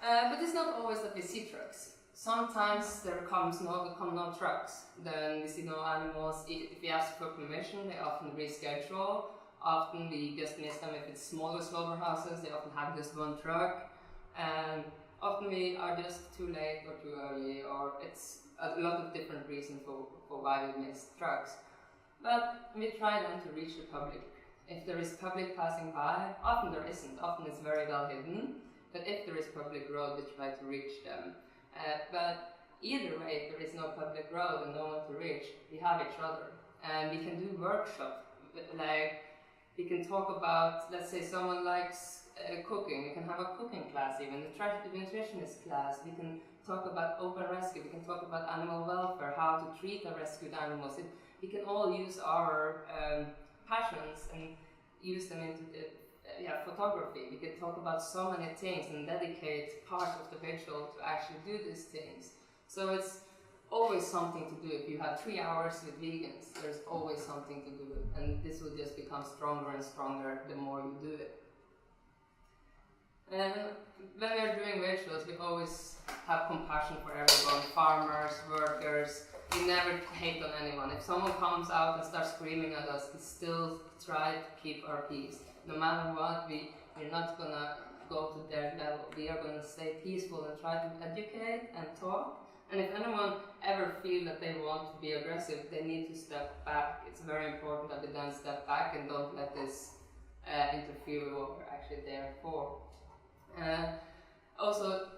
But it's not always that we see trucks. Sometimes there come no trucks. Then we see no animals. If we ask for permission, they often reschedule. Often we just miss them. If it's smaller slaughterhouses, they often have just one truck. And often we are just too late or too early, or it's a lot of different reasons for why we miss trucks. But we try then to reach the public. If there is public passing by, often there isn't. Often it's very well hidden. But if there is public road, we try to reach them. But either way, if there is no public road and no one to reach, we have each other. and we can do workshops. Like, we can talk about, let's say someone likes cooking, we can have a cooking class, even the nutritionist class. We can talk about open rescue, we can talk about animal welfare, how to treat the rescued animals. We can all use our passions and use them into photography. We can talk about so many things and dedicate part of the vigil to actually do these things. So it's always something to do. If you have 3 hours with vegans, there's always something to do, and this will just become stronger and stronger the more you do it. And when we're doing vigils, we always have compassion for everyone, farmers, workers. We never hate on anyone. If someone comes out and starts screaming at us, we still try to keep our peace. No matter what, we're not gonna go to their level. We are gonna stay peaceful and try to educate and talk. And if anyone ever feel that they want to be aggressive, they need to step back. It's very important that they then step back and don't let this interfere with what we're actually there for. Also,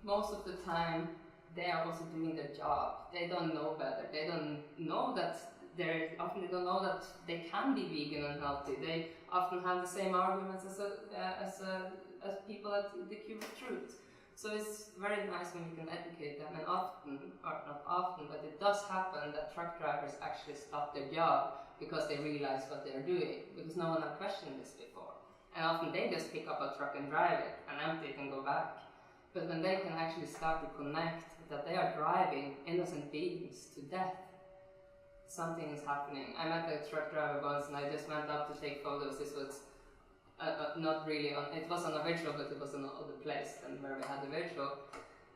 most of the time, they are also doing their job. They don't know better. They don't know that they don't know that they can be vegan and healthy. They often have the same arguments as people at the Cube of Truth. So it's very nice when you can educate them, and often, or not often, but it does happen that truck drivers actually stop their job because they realize what they're doing, because no one had questioned this before. And often they just pick up a truck and drive it, and empty it and go back. But when they can actually start to connect that they are driving innocent beings to death, something is happening. I met a truck driver once, and I just went up to take photos. This was not really on, it was on a vigil, but it was in another place than where we had the vigil.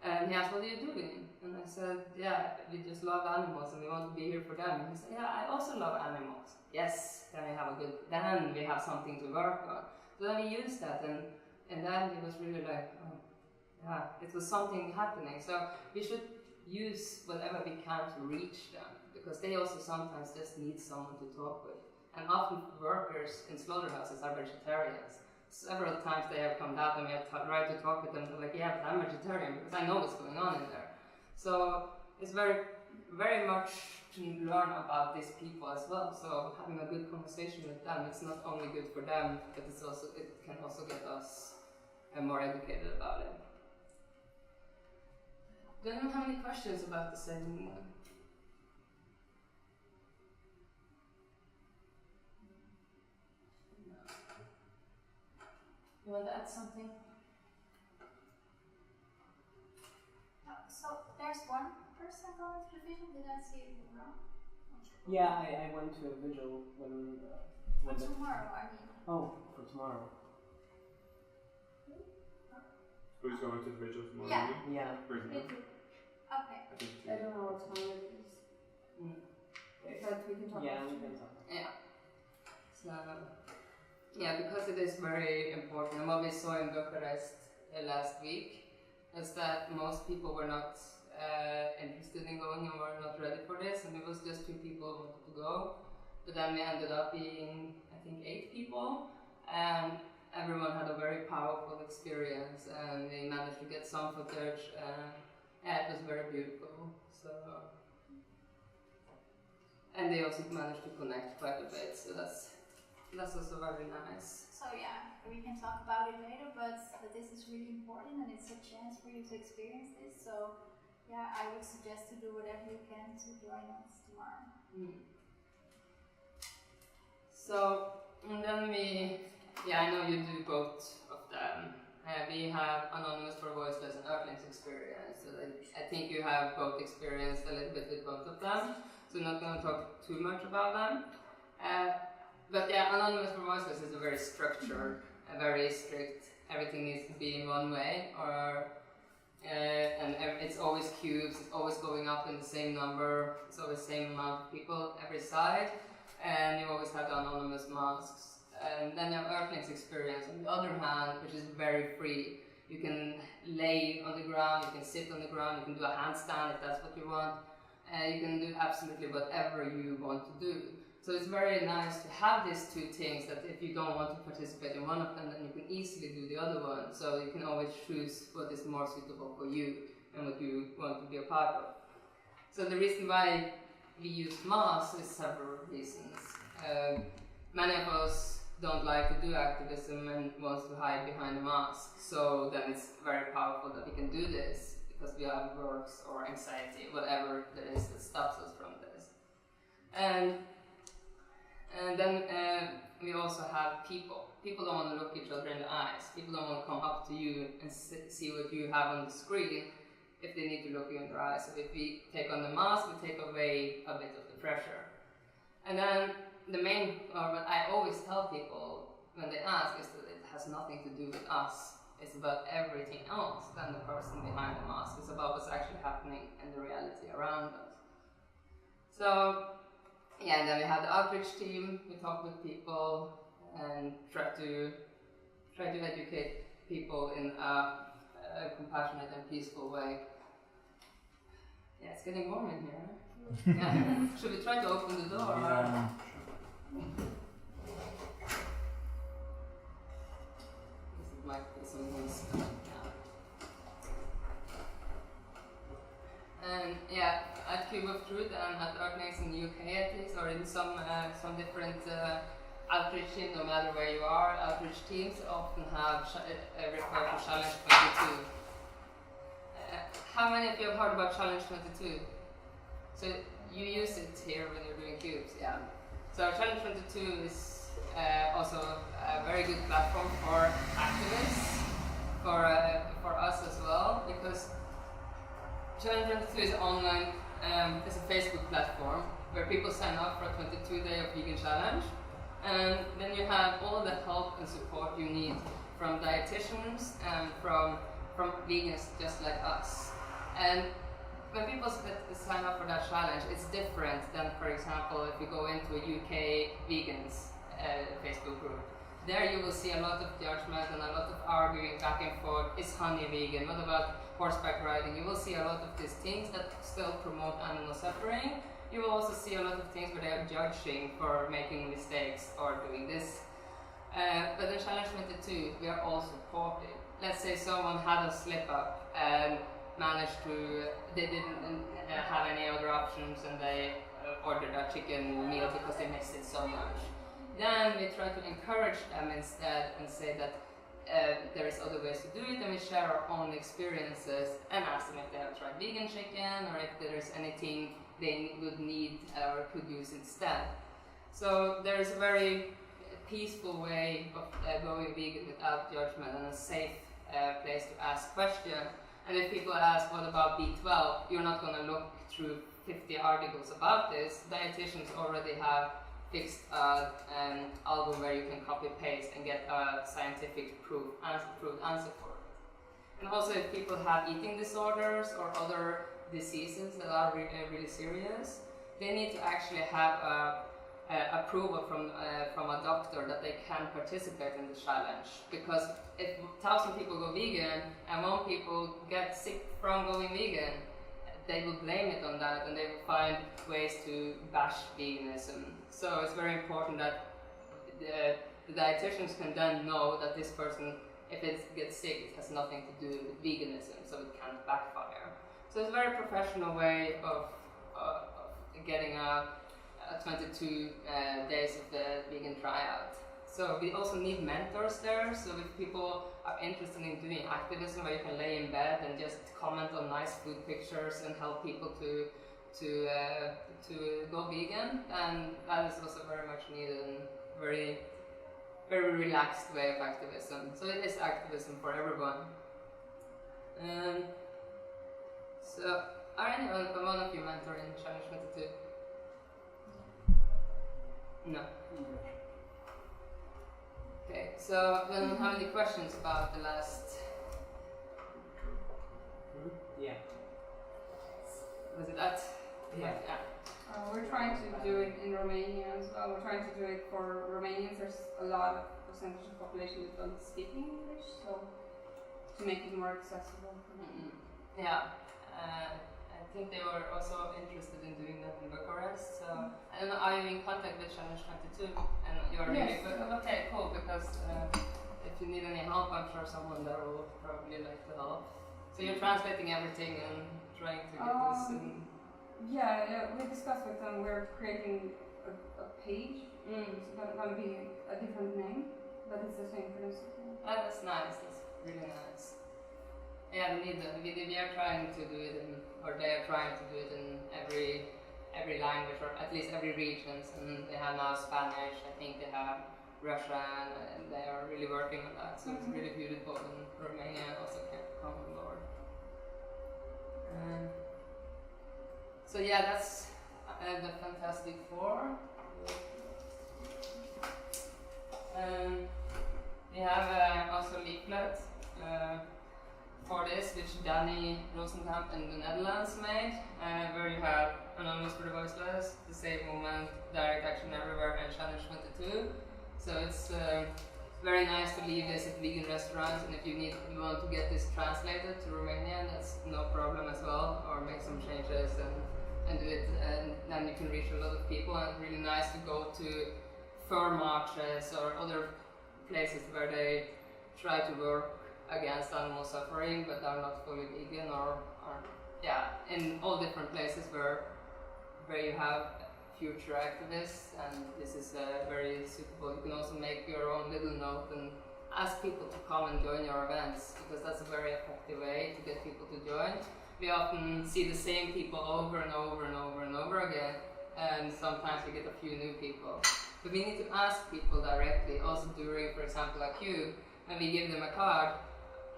And he asked, what are you doing? And I said, yeah, we just love animals and we want to be here for them. And he said, yeah, I also love animals. Yes, then we have something to work on. So then we used that, and then it was really like, oh, yeah, it was something happening. So we should use whatever we can to reach them, because they also sometimes just need someone to talk with. And often workers in slaughterhouses are vegetarians. Several times they have come out and we have tried to talk with them. They're like, yeah, but I'm vegetarian because I know what's going on in there. So it's very, very much to learn about these people as well. So having a good conversation with them, it's not only good for them, but it can also get us more educated about it. Do anyone have any questions about the same one? You want to add something? So there's one person going to the vigil. Did I see it wrong? Yeah, I went to a vigil when tomorrow, I mean. Oh, for tomorrow. Who's going to the vigil tomorrow? Yeah. Yeah. Me too. Okay. I don't know what time it is. But we can talk Yeah, about we it. can talk. Yeah. So, yeah, because it is very important. And what we saw in Bucharest last week is that most people were not interested in going and were not ready for this, and it was just 2 people who wanted to go. But then we ended up being, I think, 8 people, and everyone had a very powerful experience, and we managed to get some footage, and yeah, it was very beautiful. So, and they also managed to connect quite a bit, so that's also very nice. So yeah, we can talk about it later, but this is really important and it's a chance for you to experience this. So yeah, I would suggest to do whatever you can to join us tomorrow. So, and then I know you do both of them. We have Anonymous for Voiceless and Earthlings experience. So I think you have both experienced a little bit with both of them. So I'm not going to talk too much about them. But yeah, Anonymous for Voiceless is a very structured, very strict, everything needs to be in one way, and it's always cubes, it's always going up in the same number, it's always the same amount of people every side, and you always have the anonymous masks. And then you have Earthlings experience on the other hand, which is very free. You can lay on the ground, you can sit on the ground, you can do a handstand if that's what you want, you can do absolutely whatever you want to do. So it's very nice to have these 2 things, that if you don't want to participate in one of them, then you can easily do the other one. So you can always choose what is more suitable for you and what you want to be a part of. So the reason why we use masks is several reasons. Many of us don't like to do activism and wants to hide behind a mask, so then it's very powerful that we can do this because we have works or anxiety, whatever there is that stops us from this. And then we also have people. People don't want to look each other in the eyes. People don't want to come up to you and see what you have on the screen if they need to look you in the eyes. So if we take on the mask, we take away a bit of the pressure. And then the main, or what I always tell people when they ask, is that it has nothing to do with us. It's about everything else than the person behind the mask. It's about what's actually happening in the reality around us. So, yeah, and then we have the outreach team. We talk with people and try to educate people in a compassionate and peaceful way. Yeah, it's getting warm in here. Yeah. Should we try to open the door? Yeah. This might be some noise. And yeah, at Cube of Truth and at Artnext in the UK at least, or in some different outreach teams, no matter where you are, outreach teams often have refer to Challenge 22. How many of you have heard about Challenge 22? So you use it here when you're doing cubes, yeah. So Challenge 22 is also a very good platform for activists, for us as well, because Challenge 22 is online, it's a Facebook platform where people sign up for a 22-day of vegan challenge, and then you have all the help and support you need from dietitians and from vegans just like us. And when people sign up for that challenge, it's different than, for example, if you go into a UK vegans Facebook group. There you will see a lot of judgment and a lot of arguing back and forth. Is honey vegan? What about horseback riding? You will see a lot of these things that still promote animal suffering. You will also see a lot of things where they are judging for making mistakes or doing this. But in Challenge 22, we are all supported. Let's say someone had a slip up and they didn't have any other options and they ordered a chicken meal because they missed it so much. Then we try to encourage them instead and say that there is other ways to do it, and we share our own experiences and ask them if they have tried vegan chicken or if there is anything they would need or could use instead. So there is a very peaceful way of going vegan without judgment and a safe place to ask questions. And if people ask, what about B12? You're not going to look through 50 articles about this. Dietitians already have fixed album where you can copy paste and get a scientific proved answer for it. And also if people have eating disorders or other diseases that are really serious, they need to actually have approval from a doctor that they can participate in the challenge. Because if 1,000 people go vegan and 1 people get sick from going vegan, they will blame it on that and they will find ways to bash veganism. So it's very important that the dietitians can then know that this person, if it gets sick, it has nothing to do with veganism, so it can't backfire. So it's a very professional way of getting a 22 days of the vegan tryout. So we also need mentors there, so if people are interested in doing activism where you can lay in bed and just comment on nice food pictures and help people to go vegan, then that is also very much needed and very, very relaxed way of activism. So it is activism for everyone. So are any one of you mentoring Challenge 22? No. Okay, so then how many questions about the last? Yeah. Was it that? Yeah. We're trying to do it in Romania as well. We're trying to do it for Romanians. There's a lot of percentage of population that don't speak English, so to make it more accessible for them. Yeah. I think they were also interested in doing that in Bucharest. So I don't know, are you in contact with Challenge 22? And you're really good. Okay, cool. Because if you need any help, I'm sure someone there will probably like to help. So you're translating everything and trying to get this in. Yeah, we discussed with them. We're creating a page. It's gonna be a different name, but it's the same principle. Oh, that's nice. That's really nice. Yeah, we are trying to do it or they are trying to do it in every language, or at least every region. And they have now Spanish. I think they have Russian, and they are really working on that. So it's really beautiful. And Romania also can come on board. So yeah, that's the Fantastic Four. We have also leaflets for this, which Danny Rosenkamp in the Netherlands made, where you have Anonymous for the Voiceless, The Save Movement, Direct Action Everywhere, and Challenge 22. So it's very nice to leave this at vegan restaurants, and if you want to get this translated to Romanian, that's no problem as well, or make some changes and do it, and then you can reach a lot of people. And it's really nice to go to fur marches or other places where they try to work against animal suffering but are not fully vegan, or in all different places where you have future activists, and this is very suitable. You can also make your own little note and ask people to come and join your events, because that's a very effective way to get people to join. We often see the same people over and over and over and over again, and sometimes we get a few new people. But we need to ask people directly, also during, for example, a queue, when we give them a card,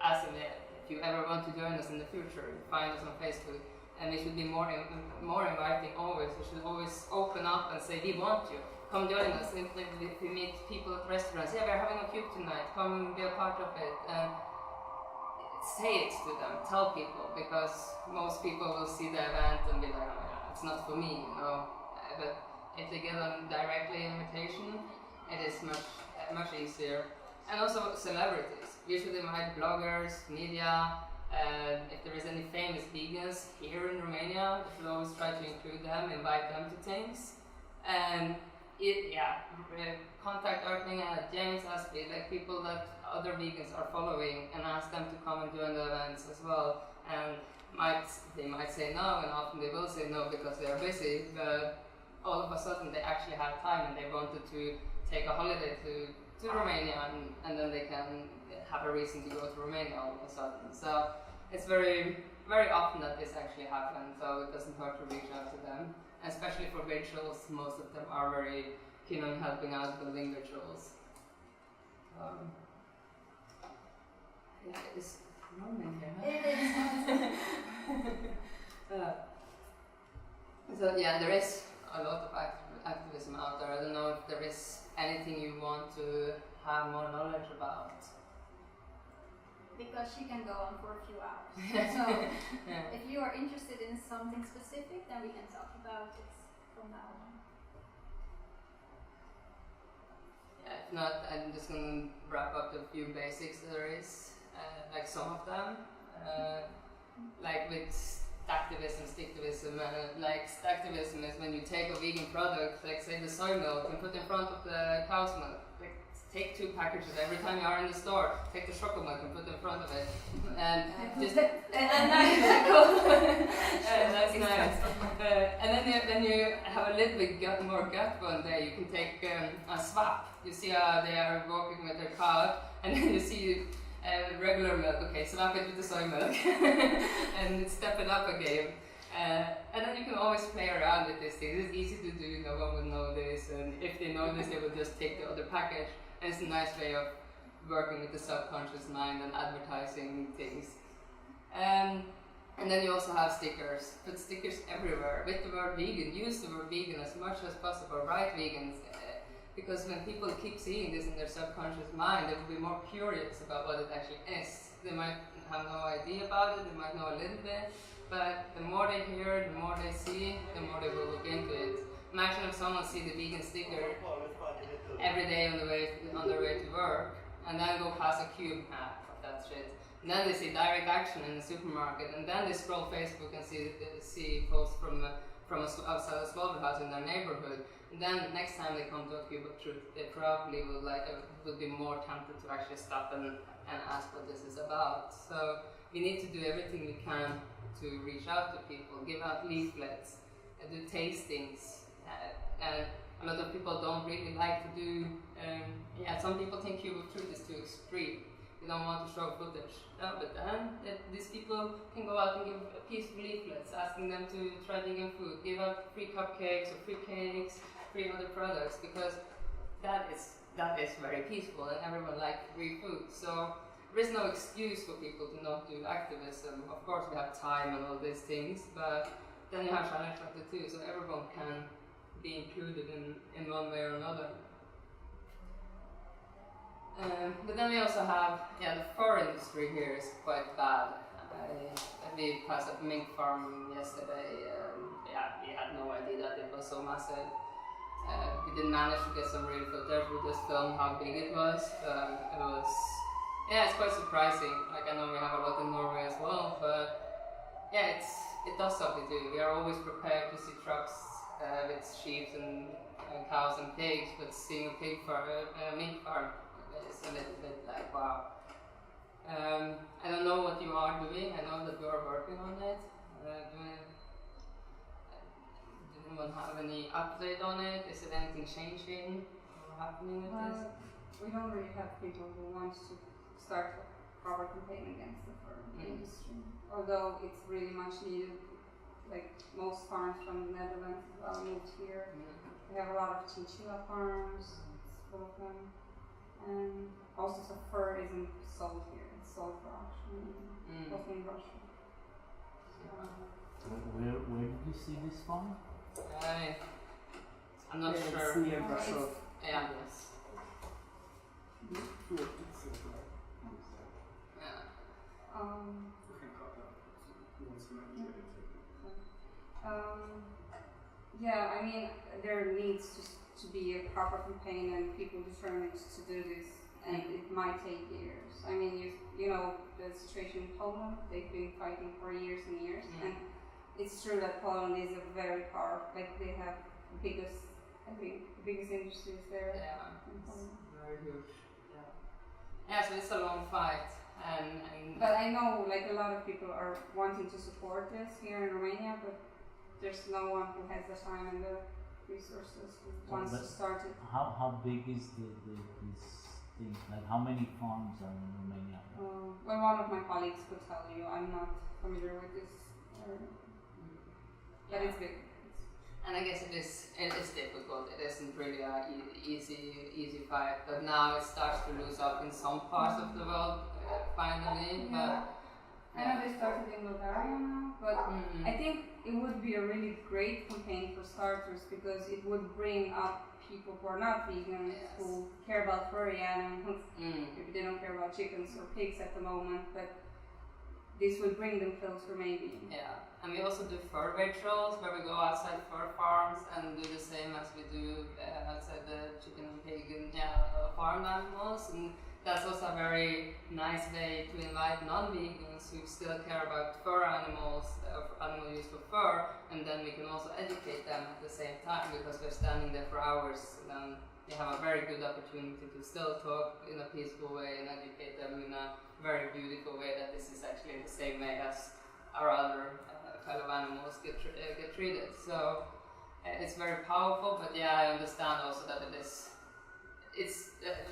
ask them if you ever want to join us in the future, find us on Facebook. And we should be more inviting always. We should always open up and say, we want you. Come join us. If we meet people at restaurants, yeah, we're having a cube tonight, come be a part of it. And say it to them, tell people, because most people will see the event and be like, oh yeah, it's not for me, you know. But if they get a directly invitation, it is much easier. And also celebrities. We should invite bloggers, media. If there is any famous vegans here in Romania, we should always try to include them, invite them to things. And contact Earthling and James Aspie, like people that other vegans are following, and ask them to come and join the events as well. And they might say no, and often they will say no because they are busy, but all of a sudden they actually have time and they wanted to take a holiday to Romania, and then they can have a reason to go to Romania all of a sudden. So it's very, very often that this actually happens, so it doesn't hurt to reach out to them. Especially for rituals, most of them are very keen on helping out building rituals. It's Roman here, huh? So yeah, there is a lot of activism out there. I don't know if there is anything you want to have more knowledge about. Because she can go on for a few hours. So if you are interested in something specific, then we can talk about it from now on. Yeah, if not, I'm just going to wrap up the few basics there is, like some of them, like with activism, sticktivism. Like activism is when you take a vegan product, like say the soy milk, and put in front of the cow's milk. Like, take 2 packages every time you are in the store. Take the chocolate milk and put in front of it, and just and that's nice. And then you have a little bit more gut one day. You can take a swap. You see how they are walking with their cow, and then you see regular milk. Okay, swap it with the soy milk, and step it up again. And then you can always play around with this thing. It's easy to do. No one will know this, and if they know this, they will just take the other package. And it's a nice way of working with the subconscious mind and advertising things. And then you also have stickers. Put stickers everywhere with the word vegan. Use the word vegan as much as possible. Write vegans. Because when people keep seeing this in their subconscious mind, they will be more curious about what it actually is. They might have no idea about it, they might know a little bit, but the more they hear, the more they see, the more they will look into it. Imagine if someone sees the vegan sticker every day on their way to work, and then go past a cube map of that shit. And then they see direct action in the supermarket, and then they scroll Facebook and see posts from outside a slaughterhouse in their neighborhood. And then next time they come to a cube of truth, they probably will be more tempted to actually stop and ask what this is about. So we need to do everything we can to reach out to people, give out leaflets, do tastings, and a lot of people don't really like to do. Some people think cube of truth is too extreme. They don't want to show footage. No, but then these people can go out and give peaceful leaflets asking them to try vegan food, give out free cupcakes or free cakes, free other products, because that is very peaceful and everyone likes free food. So there is no excuse for people to not do activism. Of course we have time and all these things, but then you have challenge factor too, so everyone can be included in one way or another. But then we also have, the fur industry here is quite bad. We passed a mink farm yesterday. We had no idea that it was so massive. We didn't manage to get some real footage. We just filmed how big it was. It's quite surprising. Like, I know we have a lot in Norway as well, but it does something too. We are always prepared to see trucks with sheep and cows and pigs, but seeing a mink farm is a little bit like, wow. I don't know what you are doing. I know that you are working on it. Does anyone have any update on it? Is it anything changing or happening with this? We don't really have people who want to start a proper campaign against the fur industry, although it's really much needed. Like most farms from the Netherlands moved here. We have a lot of chinchilla farms. It's full of them. And also, so fur isn't sold here; it's sold for auction, also in Russia. Where did you see this farm? I'm not sure. It's near Russia. Yes. We can cut that once we get into I mean, there needs to be a proper campaign and people determined to do this, and it might take years. I mean, you know the situation in Poland, they've been fighting for years and years, and it's true that Poland is a very powerful, like they have the biggest industries there. In Poland. Very huge. So it's a long fight. But I know like a lot of people are wanting to support this here in Romania, but there's no one who has the time and the resources who wants to start it. How big is this thing? Like how many farms are in Romania? Well, one of my colleagues could tell you. I'm not familiar with this, but it's big. And I guess it is difficult. It isn't really an easy fight. But now it starts to lose up in some parts of the world, finally. But I know they started in Bulgaria now, but I think it would be a really great campaign for starters because it would bring up people who are not vegans, who care about furry animals. Maybe they don't care about chickens or pigs at the moment, but this would bring them closer maybe. And we also do fur rituals where we go outside fur farms and do the same as we do outside the chicken and pig and farm animals. And that's also a very nice way to invite non-vegans who still care about fur animals, animal use for fur, and then we can also educate them at the same time because we're standing there for hours and then they have a very good opportunity to still talk in a peaceful way and educate them in a very beautiful way that this is actually the same way as our other fellow animals get treated. So it's very powerful, but I understand also that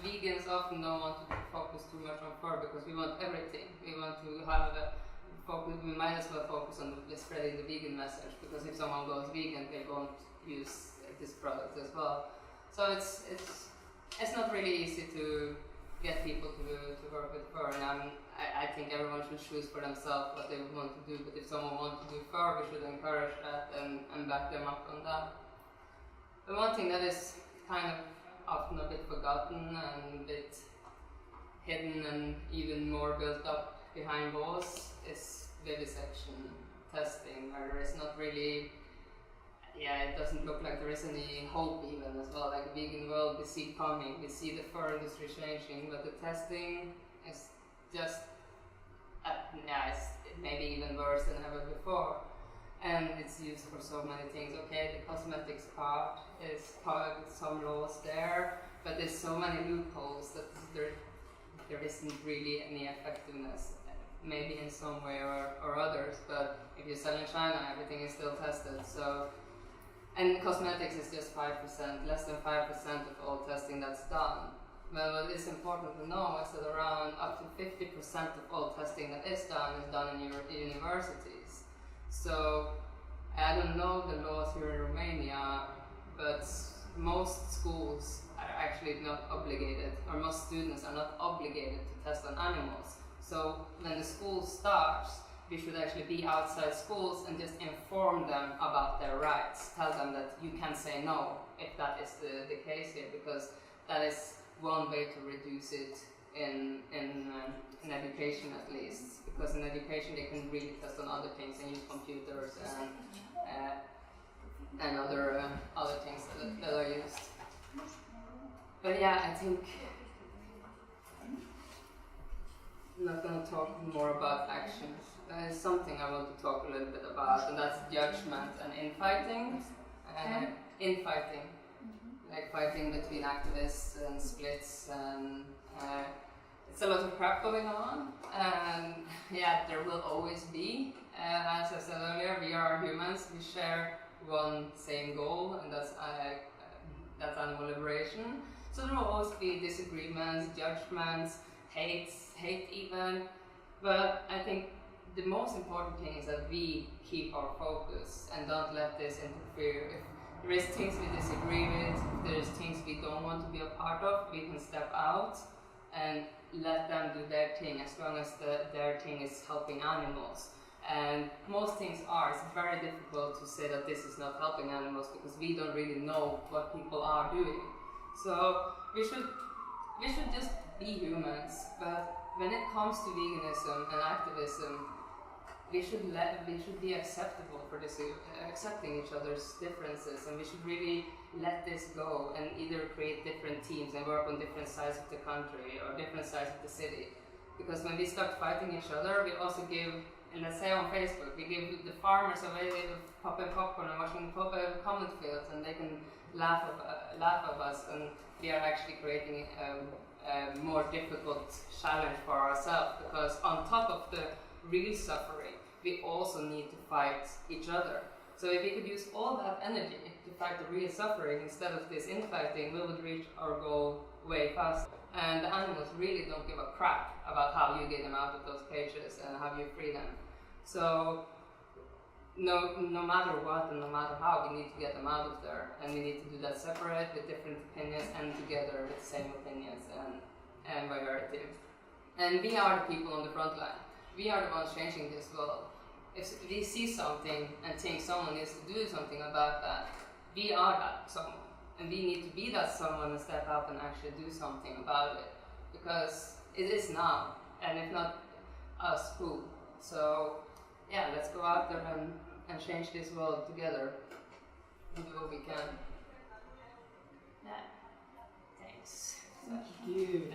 vegans often don't want to focus too much on fur because we want everything. We want to have focus. We might as well focus on spreading the vegan message because if someone goes vegan, they won't use this product as well. So it's not really easy to get people to work with fur, and I think everyone should choose for themselves what they want to do. But if someone wants to do fur, we should encourage that and back them up on that. The one thing that is kind of often a bit forgotten and a bit hidden and even more built up behind walls is vivisection testing, where there is not really, it doesn't look like there is any hope even as well. Like the vegan world, we see coming, we see the fur industry changing, but the testing is just, it's maybe even worse than ever before. And it's used for so many things. Okay, the cosmetics part is part with some laws there, but there's so many loopholes that there isn't really any effectiveness. Maybe in some way or others, but if you sell in China, everything is still tested. So And cosmetics is just 5%, less than 5% of all testing that's done. But what is important to know is that around up to 50% of all testing that is done in universities. So I don't know the laws here in Romania, but most schools are actually not obligated, or most students are not obligated to test on animals. So when the school starts, we should actually be outside schools and just inform them about their rights. Tell them that you can say no if that is the case here, because that is one way to reduce it in education at least. Because in education they can really test on other things and use computers and other things that are used. But yeah, I think I'm not going to talk more about actions. That is something I want to talk a little bit about, and that's judgment and infighting. Infighting, like fighting between activists and splits, and it's a lot of crap going on. And yeah, there will always be. As I said earlier, we are humans. We share one same goal, and that's animal liberation. So there will always be disagreements, judgments, hate even. But I think the most important thing is that we keep our focus and don't let this interfere. If there is things we disagree with, if there is things we don't want to be a part of, we can step out and let them do their thing, as long as their thing is helping animals. And most things are. It's very difficult to say that this is not helping animals, because we don't really know what people are doing. So we should just be humans. But when it comes to veganism and activism, we should be acceptable for this, accepting each other's differences, and we should really let this go and either create different teams and work on different sides of the country or different sides of the city. Because when we start fighting each other, we also give, and let's say on Facebook, we give the farmers a way of popping popcorn and watching comment fields, and they can laugh at us, and we are actually creating a more difficult challenge for ourselves, because on top of the real suffering, we also need to fight each other. So if we could use all that energy to fight the real suffering instead of this infighting, we would reach our goal way faster. And the animals really don't give a crap about how you get them out of those cages and how you free them. So no matter what and no matter how, we need to get them out of there, and we need to do that separate with different opinions and together with the same opinions and variety. And we are the people on the front line. We are the ones changing this world. If we see something and think someone needs to do something about that, we are that someone. And we need to be that someone and step up and actually do something about it. Because it is now, and if not us, who? So yeah, let's go out there and change this world together and do what we can. Yeah. Thanks. Thank you.